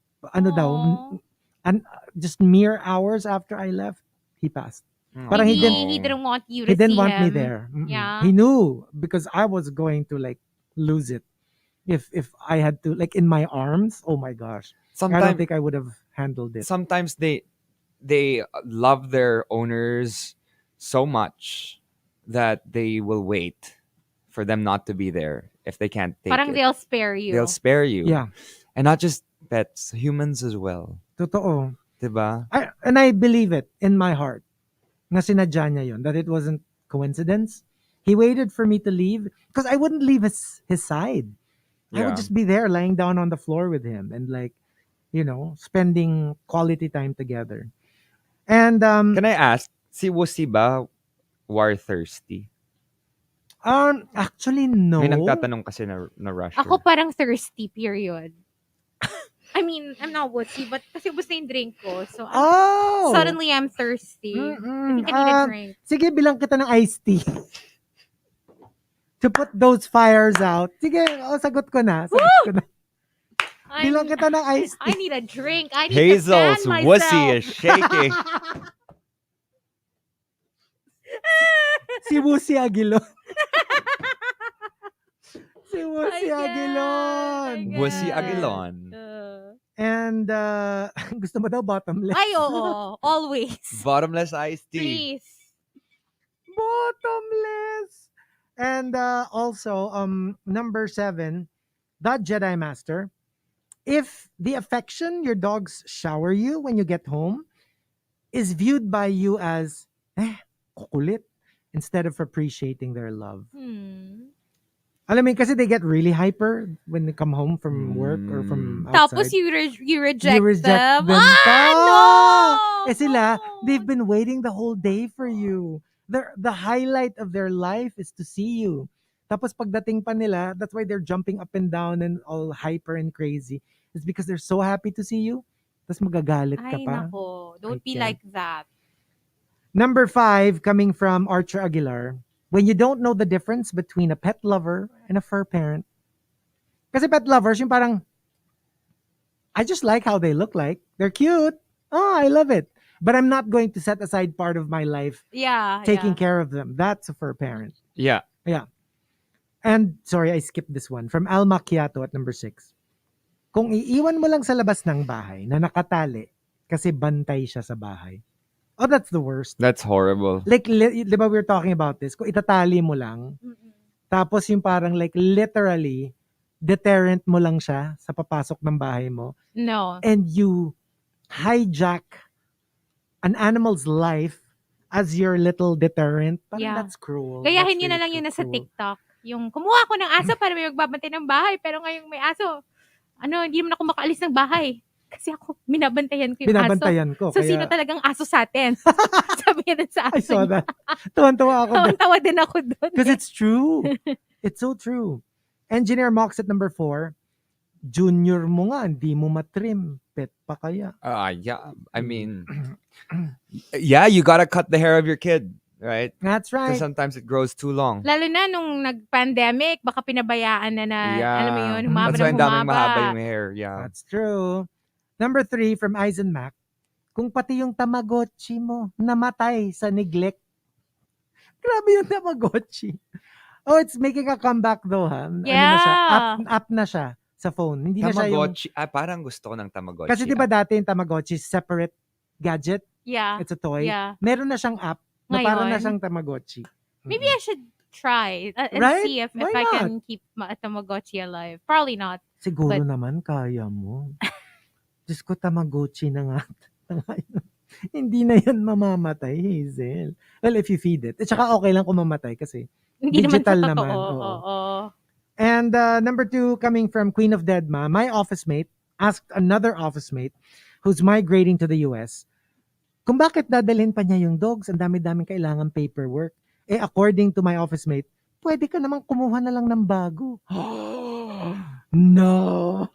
[SPEAKER 2] just mere hours after I left, he passed. Parang
[SPEAKER 3] he didn't want you to
[SPEAKER 2] He didn't
[SPEAKER 3] see
[SPEAKER 2] want me
[SPEAKER 3] him.
[SPEAKER 2] there.
[SPEAKER 3] Yeah.
[SPEAKER 2] He knew because I was going to like lose it if I had to like in my arms. Oh my gosh! I don't think I would have handled it.
[SPEAKER 4] Sometimes they love their owners so much that they will wait for them not to be there if they can't take
[SPEAKER 3] Parang
[SPEAKER 4] it.
[SPEAKER 3] they'll spare you.
[SPEAKER 4] They'll spare you.
[SPEAKER 2] Yeah.
[SPEAKER 4] And not just pets, humans as well.
[SPEAKER 2] Totoo.
[SPEAKER 4] Diba?
[SPEAKER 2] I believe it in my heart na sinadya niya yun, that it wasn't coincidence. He waited for me to leave because I wouldn't leave his side. I would just be there lying down on the floor with him and like, spending quality time together. And
[SPEAKER 4] Can I ask, si Wusi ba war thirsty?
[SPEAKER 2] actually no.
[SPEAKER 4] May nagtatanong kasi na Rusher.
[SPEAKER 3] Ako parang thirsty, period. I mean, I'm not wussy, but kasi ubos na yung drink ko. So, suddenly I'm thirsty. I think I need a drink.
[SPEAKER 2] Sige, bilang kita ng iced tea. To put those fires out. Sige, sagot ko na. Bilang kita ng iced tea.
[SPEAKER 3] I need a drink. I need
[SPEAKER 4] Hazel's
[SPEAKER 3] to fan myself.
[SPEAKER 4] wussy is shaking.
[SPEAKER 2] Si Wusi Aguilon. Si Wusi Aguilon.
[SPEAKER 4] Wussy Aguilon.
[SPEAKER 2] And gusto mo daw bottomless?
[SPEAKER 3] Ay, oo. Always.
[SPEAKER 4] Bottomless iced tea.
[SPEAKER 3] Please.
[SPEAKER 2] Bottomless. And also, number 7, the Jedi Master. If the affection your dogs shower you when you get home is viewed by you as, kukulit, instead of appreciating their love. Alam mo, kasi they get really hyper when they come home from work or from outside.
[SPEAKER 3] Tapos you reject them.
[SPEAKER 2] No!
[SPEAKER 3] No!
[SPEAKER 2] Sila, they've been waiting the whole day for you. The highlight of their life is to see you. Tapos pagdating pa nila, that's why they're jumping up and down and all hyper and crazy. It's because they're so happy to see you. Tapos magagalit ka
[SPEAKER 3] Ay,
[SPEAKER 2] pa.
[SPEAKER 3] nako. Don't be like that.
[SPEAKER 2] Number 5, coming from Archer Aguilar. When you don't know the difference between a pet lover and a fur parent. Kasi pet lovers, yung parang, I just like how they look like. They're cute. Oh, I love it. But I'm not going to set aside part of my life taking care of them. That's a fur parent.
[SPEAKER 4] Yeah.
[SPEAKER 2] Yeah. And, sorry, I skipped this one. From Al Macchiato at number 6. Kung iiwan mo lang sa labas ng bahay na nakatali kasi bantay siya sa bahay. Oh, that's the worst.
[SPEAKER 4] That's horrible.
[SPEAKER 2] Like, di ba we were talking about this? Kung itatali mo lang, tapos yung parang like literally, deterrent mo lang siya sa papasok ng bahay mo.
[SPEAKER 3] No.
[SPEAKER 2] And you hijack an animal's life as your little deterrent. Parang that's cruel.
[SPEAKER 3] Gayahin nyo na lang yun nasa TikTok. Yung kumuha ako ng aso para may magbabantay ng bahay, pero ngayong may aso, hindi naman ako makaalis ng bahay. Kasi ako, binabantayan ko yung
[SPEAKER 2] Binabantayan
[SPEAKER 3] aso.
[SPEAKER 2] ko.
[SPEAKER 3] So, sino talagang aso sa atin? Sabi niya dun sa aso.
[SPEAKER 2] I saw that. Tuwan-tuwa ako.
[SPEAKER 3] Tawan-tawa din ako dun.
[SPEAKER 2] Because it's true. It's so true. Engineer Mox at number 4, junior mo nga, hindi mo matrim. Pet pa kaya?
[SPEAKER 4] Yeah. I mean, yeah, you gotta cut the hair of your kid, right?
[SPEAKER 2] That's right.
[SPEAKER 4] Because sometimes it grows too long.
[SPEAKER 3] Lalo na nung nag-pandemic, baka pinabayaan na alam mo yun, humaba
[SPEAKER 4] That's why
[SPEAKER 3] ng
[SPEAKER 4] ang daming
[SPEAKER 3] humaba.
[SPEAKER 4] mahaba yung hair. Yeah.
[SPEAKER 2] That's true. Number 3 from Eisen Mac. Kung pati yung Tamagotchi mo namatay sa neglect. Grabe yung Tamagotchi. Oh, it's making a comeback though, ha?
[SPEAKER 3] Yeah.
[SPEAKER 2] Ano na siya? App na siya sa phone. Hindi na siya yung...
[SPEAKER 4] Tamagotchi. Parang gusto ko ng Tamagotchi.
[SPEAKER 2] Kasi di ba dati yung Tamagotchi, separate gadget?
[SPEAKER 3] Yeah.
[SPEAKER 2] It's a toy.
[SPEAKER 3] Yeah.
[SPEAKER 2] Meron na siyang app na
[SPEAKER 3] Ngayon,
[SPEAKER 2] parang na siyang Tamagotchi.
[SPEAKER 3] Maybe I should try and
[SPEAKER 2] Right?
[SPEAKER 3] see if
[SPEAKER 2] Why
[SPEAKER 3] I
[SPEAKER 2] not?
[SPEAKER 3] can keep a Tamagotchi alive. Probably not.
[SPEAKER 2] Siguro
[SPEAKER 3] But-
[SPEAKER 2] naman, kaya mo. Diyos ko, Tamagotchi na nga. Hindi na yan mamamatay, Hazel. Well, if you feed it. At saka okay lang kung mamatay kasi
[SPEAKER 3] Hindi naman sa
[SPEAKER 2] digital
[SPEAKER 3] totoo.
[SPEAKER 2] naman. Oo.
[SPEAKER 3] Oo.
[SPEAKER 2] And number 2, coming from Queen of Deadma, my office mate asked another office mate who's migrating to the US kung bakit dadalhin pa niya yung dogs. Ang dami-daming kailangan paperwork. According to my office mate, pwede ka naman kumuha na lang ng bago. No.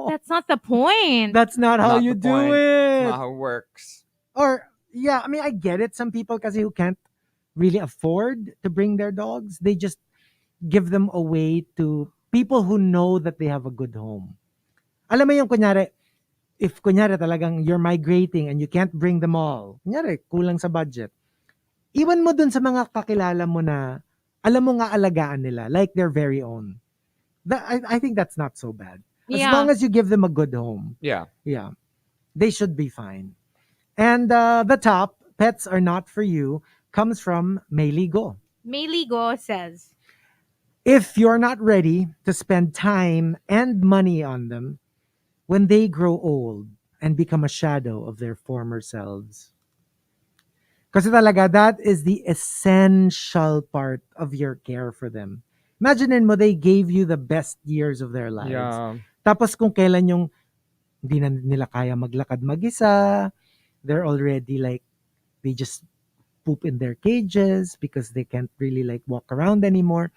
[SPEAKER 3] That's not the point.
[SPEAKER 2] That's not how
[SPEAKER 4] Not
[SPEAKER 2] you
[SPEAKER 4] the
[SPEAKER 2] do
[SPEAKER 4] point. It's
[SPEAKER 2] it.
[SPEAKER 4] not how it works.
[SPEAKER 2] Or, yeah, I mean, I get it. Some people kasi who can't really afford to bring their dogs, they just give them away to people who know that they have a good home. Alam mo yung kunyari, if kunyari talagang you're migrating and you can't bring them all, kunyari, kulang sa budget, iwan mo dun sa mga kakilala mo na alam mo nga alagaan nila, like their very own. I think that's not so bad. As
[SPEAKER 3] Yeah.
[SPEAKER 2] long as you give them a good home,
[SPEAKER 4] Yeah.
[SPEAKER 2] they should be fine. And the top, pets are not for you, comes from Mayligo.
[SPEAKER 3] Mayligo says,
[SPEAKER 2] If you're not ready to spend time and money on them when they grow old and become a shadow of their former selves. Kasi talaga, that is the essential part of your care for them. Imagine mo, they gave you the best years of their lives.
[SPEAKER 4] Yeah.
[SPEAKER 2] Tapos kung kailan yung hindi na nila kaya maglakad mag-isa, they're already like, they just poop in their cages because they can't really like walk around anymore.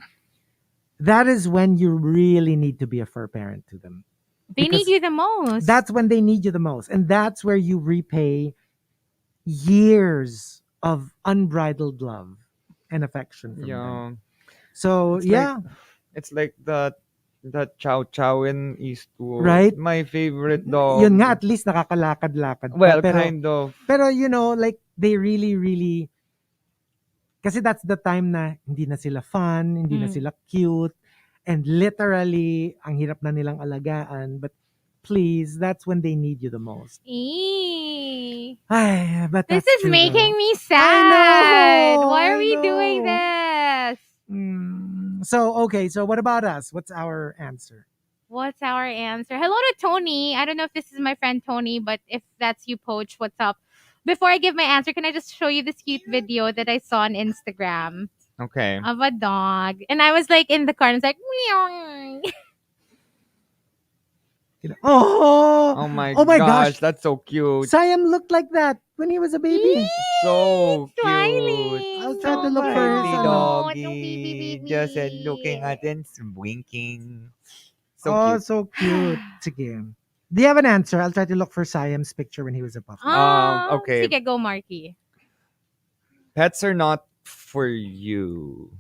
[SPEAKER 2] That is when you really need to be a fur parent to them.
[SPEAKER 3] they
[SPEAKER 2] Because
[SPEAKER 3] need you the most.
[SPEAKER 2] That's when they need you the most. And that's where you repay years of unbridled love and affection from them.
[SPEAKER 4] Yeah.
[SPEAKER 2] So,
[SPEAKER 4] It's
[SPEAKER 2] yeah.
[SPEAKER 4] It's like that Chow Chow in Eastwood.
[SPEAKER 2] Right?
[SPEAKER 4] My favorite dog.
[SPEAKER 2] Yun nga, at least nakakalakad-lakad pa.
[SPEAKER 4] Well,
[SPEAKER 2] pero,
[SPEAKER 4] kind of.
[SPEAKER 2] Pero, you know, like, they really, really, kasi that's the time na hindi na sila fun, hindi na sila cute, and literally, ang hirap na nilang alagaan. But please, that's when they need you the most.
[SPEAKER 3] Eee.
[SPEAKER 2] Ay, but
[SPEAKER 3] This
[SPEAKER 2] that's
[SPEAKER 3] is
[SPEAKER 2] true,
[SPEAKER 3] making
[SPEAKER 2] though.
[SPEAKER 3] me sad.
[SPEAKER 2] know,
[SPEAKER 3] Why are
[SPEAKER 2] I
[SPEAKER 3] we doing
[SPEAKER 2] know.
[SPEAKER 3] this?
[SPEAKER 2] Okay, so what about us? What's our answer?
[SPEAKER 3] What's our answer? Hello to Tony. I don't know if this is my friend Tony, but if that's you, Poach, what's up? Before I give my answer, can I just show you this cute video that I saw on Instagram
[SPEAKER 4] Okay.
[SPEAKER 3] of a dog? And I was like in the car and it's like, meow.
[SPEAKER 2] Oh
[SPEAKER 4] my
[SPEAKER 2] gosh,
[SPEAKER 4] gosh, that's so cute.
[SPEAKER 2] Siam looked like that when he was a baby.
[SPEAKER 4] So cute.
[SPEAKER 3] Smiling.
[SPEAKER 2] I'll try to
[SPEAKER 3] So
[SPEAKER 2] look for his
[SPEAKER 3] cute.
[SPEAKER 4] doggy.
[SPEAKER 3] Baby.
[SPEAKER 4] Just looking at and winking. So
[SPEAKER 2] Oh,
[SPEAKER 4] cute.
[SPEAKER 2] so cute. Sige. Do you have an answer? I'll try to look for Siam's picture when he was a puppy.
[SPEAKER 4] Okay.
[SPEAKER 3] Sige, go, Markki.
[SPEAKER 4] Pets are not for you.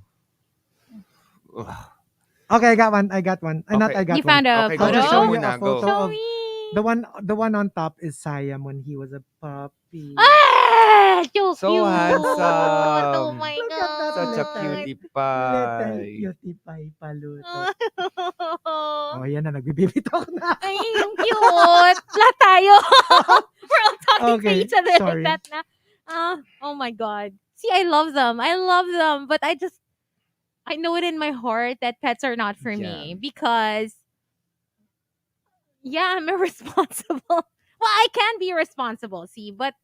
[SPEAKER 4] Ugh.
[SPEAKER 2] Okay, I got one. I got one.
[SPEAKER 4] Okay.
[SPEAKER 2] I got
[SPEAKER 3] You
[SPEAKER 2] one.
[SPEAKER 3] found a
[SPEAKER 4] Okay,
[SPEAKER 2] I'll
[SPEAKER 3] photo?
[SPEAKER 2] just show you
[SPEAKER 4] Muna,
[SPEAKER 2] a
[SPEAKER 4] go.
[SPEAKER 2] photo
[SPEAKER 3] Show
[SPEAKER 2] of
[SPEAKER 3] me.
[SPEAKER 2] the one on top is Siam when he was a puppy.
[SPEAKER 3] Ah, so
[SPEAKER 4] So
[SPEAKER 3] cute.
[SPEAKER 4] handsome.
[SPEAKER 3] Oh my
[SPEAKER 2] Look at that
[SPEAKER 4] Such a
[SPEAKER 3] god.
[SPEAKER 4] cutie
[SPEAKER 2] Little
[SPEAKER 4] pie.
[SPEAKER 2] cutie pie paluto. Oh, yan na. Nagbibibitok na.
[SPEAKER 3] Ay, yung cute. Lahat tayo. We're all talking to
[SPEAKER 2] Okay,
[SPEAKER 3] each other
[SPEAKER 2] sorry.
[SPEAKER 3] like that na. Oh my god. See, I love them. But I know it in my heart that pets are not for me
[SPEAKER 4] Yeah.
[SPEAKER 3] because, yeah, I'm irresponsible. Well, I can be responsible, see, but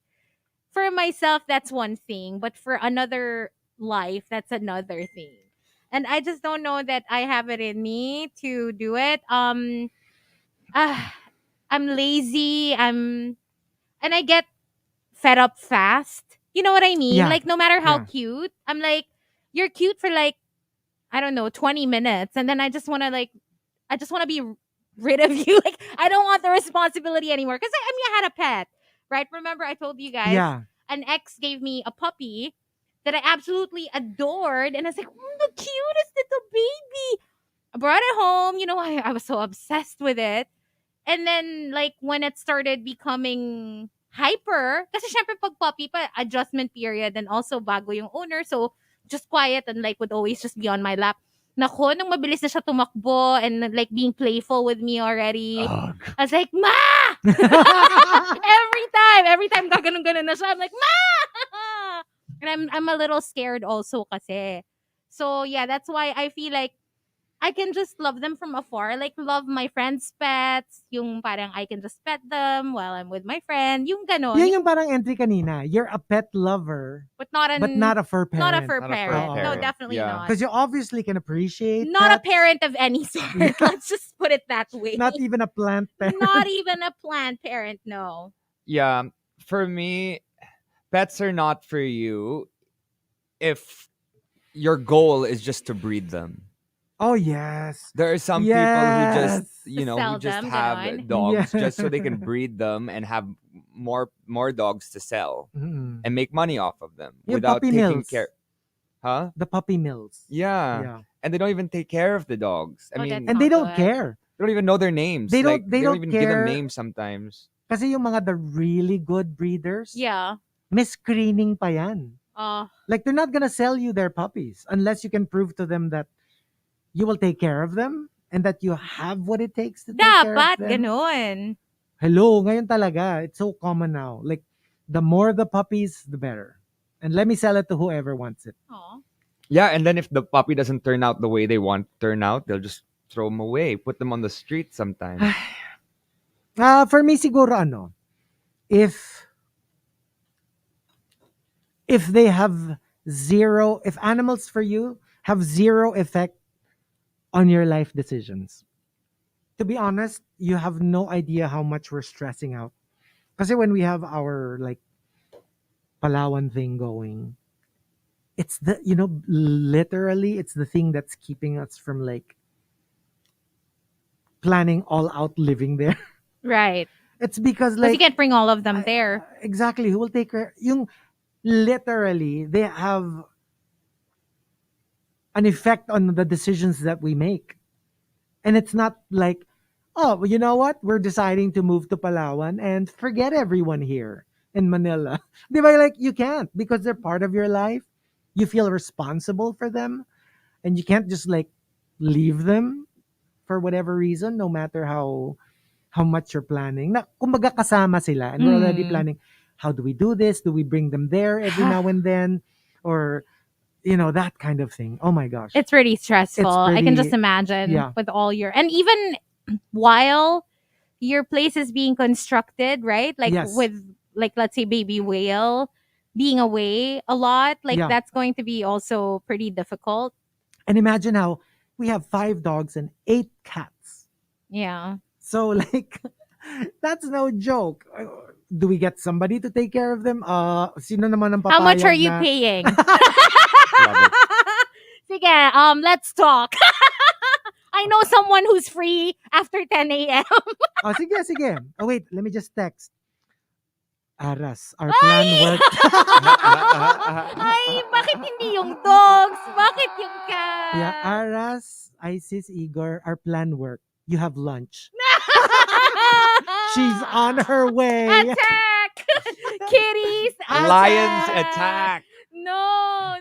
[SPEAKER 3] for myself, that's one thing. But for another life, that's another thing. And I just don't know that I have it in me to do it. I'm lazy. And I get fed up fast. You know what I mean?
[SPEAKER 2] Yeah.
[SPEAKER 3] Like, no matter how
[SPEAKER 2] Yeah.
[SPEAKER 3] cute, I'm like, you're cute for like, I don't know, 20 minutes. And then I just want to be rid of you. Like, I don't want the responsibility anymore. Because I had a pet, right? Remember, I told you guys,
[SPEAKER 2] Yeah.
[SPEAKER 3] an ex gave me a puppy that I absolutely adored. And I was like, the cutest little baby. I brought it home. You know, I was so obsessed with it. And then, like, when it started becoming hyper, kasi syempre pag puppy pa, adjustment period, and also bago yung owner, so just quiet and like would always just be on my lap. Nako, nung mabilis na siya tumakbo and like being playful with me already,
[SPEAKER 4] Ugh.
[SPEAKER 3] I was like, Ma! every time gaganon-ganon na siya, I'm like, Ma! And I'm a little scared also kasi. So yeah, that's why I feel like I can just love them from afar. Like, love my friends' pets. Yung parang I can just pet them while I'm with my friend. Yung ganon.
[SPEAKER 2] Yan yung parang entry kanina. You're a pet lover,
[SPEAKER 3] but not
[SPEAKER 2] a fur parent.
[SPEAKER 3] not a fur
[SPEAKER 4] Not a fur
[SPEAKER 3] parent. No,
[SPEAKER 2] parent.
[SPEAKER 3] definitely
[SPEAKER 4] Yeah.
[SPEAKER 3] not.
[SPEAKER 2] Because you obviously can appreciate
[SPEAKER 3] Not a
[SPEAKER 2] pets,
[SPEAKER 3] parent of any sort.
[SPEAKER 2] Yeah.
[SPEAKER 3] Let's just put it that way.
[SPEAKER 2] Not even a plant parent.
[SPEAKER 3] Not even a plant parent, no.
[SPEAKER 4] Yeah. For me, pets are not for you if your goal is just to breed them.
[SPEAKER 2] Oh, yes.
[SPEAKER 4] There are some people who just,
[SPEAKER 2] Yes.
[SPEAKER 4] you know,
[SPEAKER 3] Sell
[SPEAKER 4] who just
[SPEAKER 3] them,
[SPEAKER 4] have
[SPEAKER 3] ganon.
[SPEAKER 4] dogs
[SPEAKER 2] Yeah.
[SPEAKER 4] just so they can breed them and have more dogs to sell
[SPEAKER 2] Mm.
[SPEAKER 4] and make money off of them
[SPEAKER 2] Yung
[SPEAKER 4] without
[SPEAKER 2] puppy
[SPEAKER 4] taking
[SPEAKER 2] mills.
[SPEAKER 4] care. Huh?
[SPEAKER 2] The puppy mills.
[SPEAKER 4] Yeah.
[SPEAKER 2] Yeah.
[SPEAKER 4] And they don't even take care of the dogs. I
[SPEAKER 3] Oh,
[SPEAKER 4] mean,
[SPEAKER 3] that's
[SPEAKER 2] And they
[SPEAKER 3] not
[SPEAKER 2] don't
[SPEAKER 3] good.
[SPEAKER 2] care.
[SPEAKER 4] they don't even know their names.
[SPEAKER 2] They don't-
[SPEAKER 4] Like,
[SPEAKER 2] they don't
[SPEAKER 4] even give them
[SPEAKER 2] care.
[SPEAKER 4] names sometimes.
[SPEAKER 2] Kasi yung mga the really good breeders,
[SPEAKER 3] Yeah.
[SPEAKER 2] mis-screening pa yan. Like, they're not gonna sell you their puppies unless you can prove to them that you will take care of them and that you have what it takes to take care of
[SPEAKER 3] Dapat
[SPEAKER 2] them.
[SPEAKER 3] ganon.
[SPEAKER 2] Hello, ngayon talaga. It's so common now. Like, the more the puppies, the better. And let me sell it to whoever wants it.
[SPEAKER 3] Aw.
[SPEAKER 4] Yeah, and then if the puppy doesn't turn out the way they want to turn out, they'll just throw them away, put them on the street sometimes.
[SPEAKER 2] For me, siguro ano, if they have zero, if animals for you have zero effect on your life decisions, to be honest, you have no idea how much we're stressing out. Kasi when we have our like Palawan thing going, it's the, literally it's the thing that's keeping us from like planning all out living there.
[SPEAKER 3] Right.
[SPEAKER 2] It's because
[SPEAKER 3] Because
[SPEAKER 2] like
[SPEAKER 3] you can't bring all of them there.
[SPEAKER 2] exactly, who will take care? Yung literally they have an effect on the decisions that we make. And it's not like, oh, well, you know what? We're deciding to move to Palawan and forget everyone here in Manila. Di ba? Like, you can't because they're part of your life. You feel responsible for them and you can't just like leave them for whatever reason, no matter how much you're planning. Na, kumbaga kasama sila and we're already planning, how do we do this? Do we bring them there every now and then? Or, that kind of thing. Oh my gosh.
[SPEAKER 3] It's pretty stressful. I can just
[SPEAKER 2] pretty-
[SPEAKER 3] imagine
[SPEAKER 2] yeah.
[SPEAKER 3] with all your, and even while your place is being constructed, right? Like
[SPEAKER 2] Yes.
[SPEAKER 3] with, like, let's say baby whale being away a lot, like
[SPEAKER 2] Yeah.
[SPEAKER 3] that's going to be also pretty difficult.
[SPEAKER 2] And imagine how we have 5 dogs and 8 cats.
[SPEAKER 3] Yeah.
[SPEAKER 2] So like, that's no joke. Do we get somebody to take care of them? Sino naman ang papayag
[SPEAKER 3] How much are you
[SPEAKER 2] na-
[SPEAKER 3] paying?
[SPEAKER 4] Love it.
[SPEAKER 3] Sige, let's talk. I know someone who's free after 10 a.m.
[SPEAKER 2] Oh, sige. Oh, wait, let me just text. Aras, our plan worked.
[SPEAKER 3] Ay, bakit hindi yung dogs? Bakit yung cat?
[SPEAKER 2] Yeah, Aras, Isis, Igor, our plan worked. You have lunch. She's on her way.
[SPEAKER 3] Attack! Kitties!
[SPEAKER 4] Lions attack.
[SPEAKER 3] No.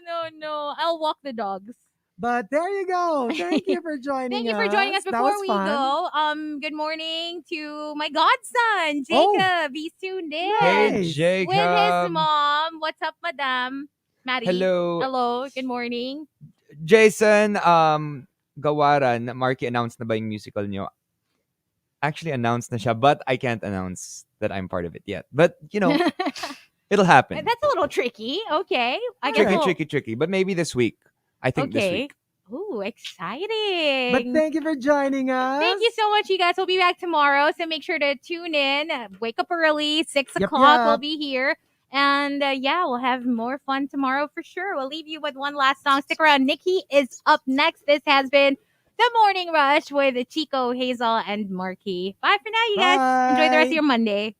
[SPEAKER 3] I'll walk the dogs.
[SPEAKER 2] But there you go. Thank you for joining us.
[SPEAKER 3] Thank you for joining us.
[SPEAKER 2] That
[SPEAKER 3] Before
[SPEAKER 2] was
[SPEAKER 3] we
[SPEAKER 2] fun.
[SPEAKER 3] go, good morning to my godson,
[SPEAKER 2] Oh.
[SPEAKER 3] Jacob. He's tuned in.
[SPEAKER 4] Hey,
[SPEAKER 2] Nice.
[SPEAKER 4] Jacob.
[SPEAKER 3] With his mom. What's up, madam? Maddie.
[SPEAKER 4] Hello.
[SPEAKER 3] Hello. Good morning.
[SPEAKER 4] Jason, Gawaran, Markki announced na ba yung musical nyo? Actually, announced na siya, but I can't announce that I'm part of it yet. But, it'll happen.
[SPEAKER 3] That's a little tricky. Okay. I guess
[SPEAKER 4] Tricky. But maybe this week. I think this
[SPEAKER 3] Okay.
[SPEAKER 4] week.
[SPEAKER 3] Ooh, exciting.
[SPEAKER 2] But thank you for joining us.
[SPEAKER 3] Thank you so much, you guys. We'll be back tomorrow, so make sure to tune in. Wake up early, 6
[SPEAKER 2] Yep,
[SPEAKER 3] o'clock.
[SPEAKER 2] yep.
[SPEAKER 3] We'll be here. And we'll have more fun tomorrow for sure. We'll leave you with one last song. Stick around. Nikki is up next. This has been The Morning Rush with Chico, Hazel, and Markki. Bye for now, you guys. Enjoy the rest of
[SPEAKER 2] Bye.
[SPEAKER 3] your Monday.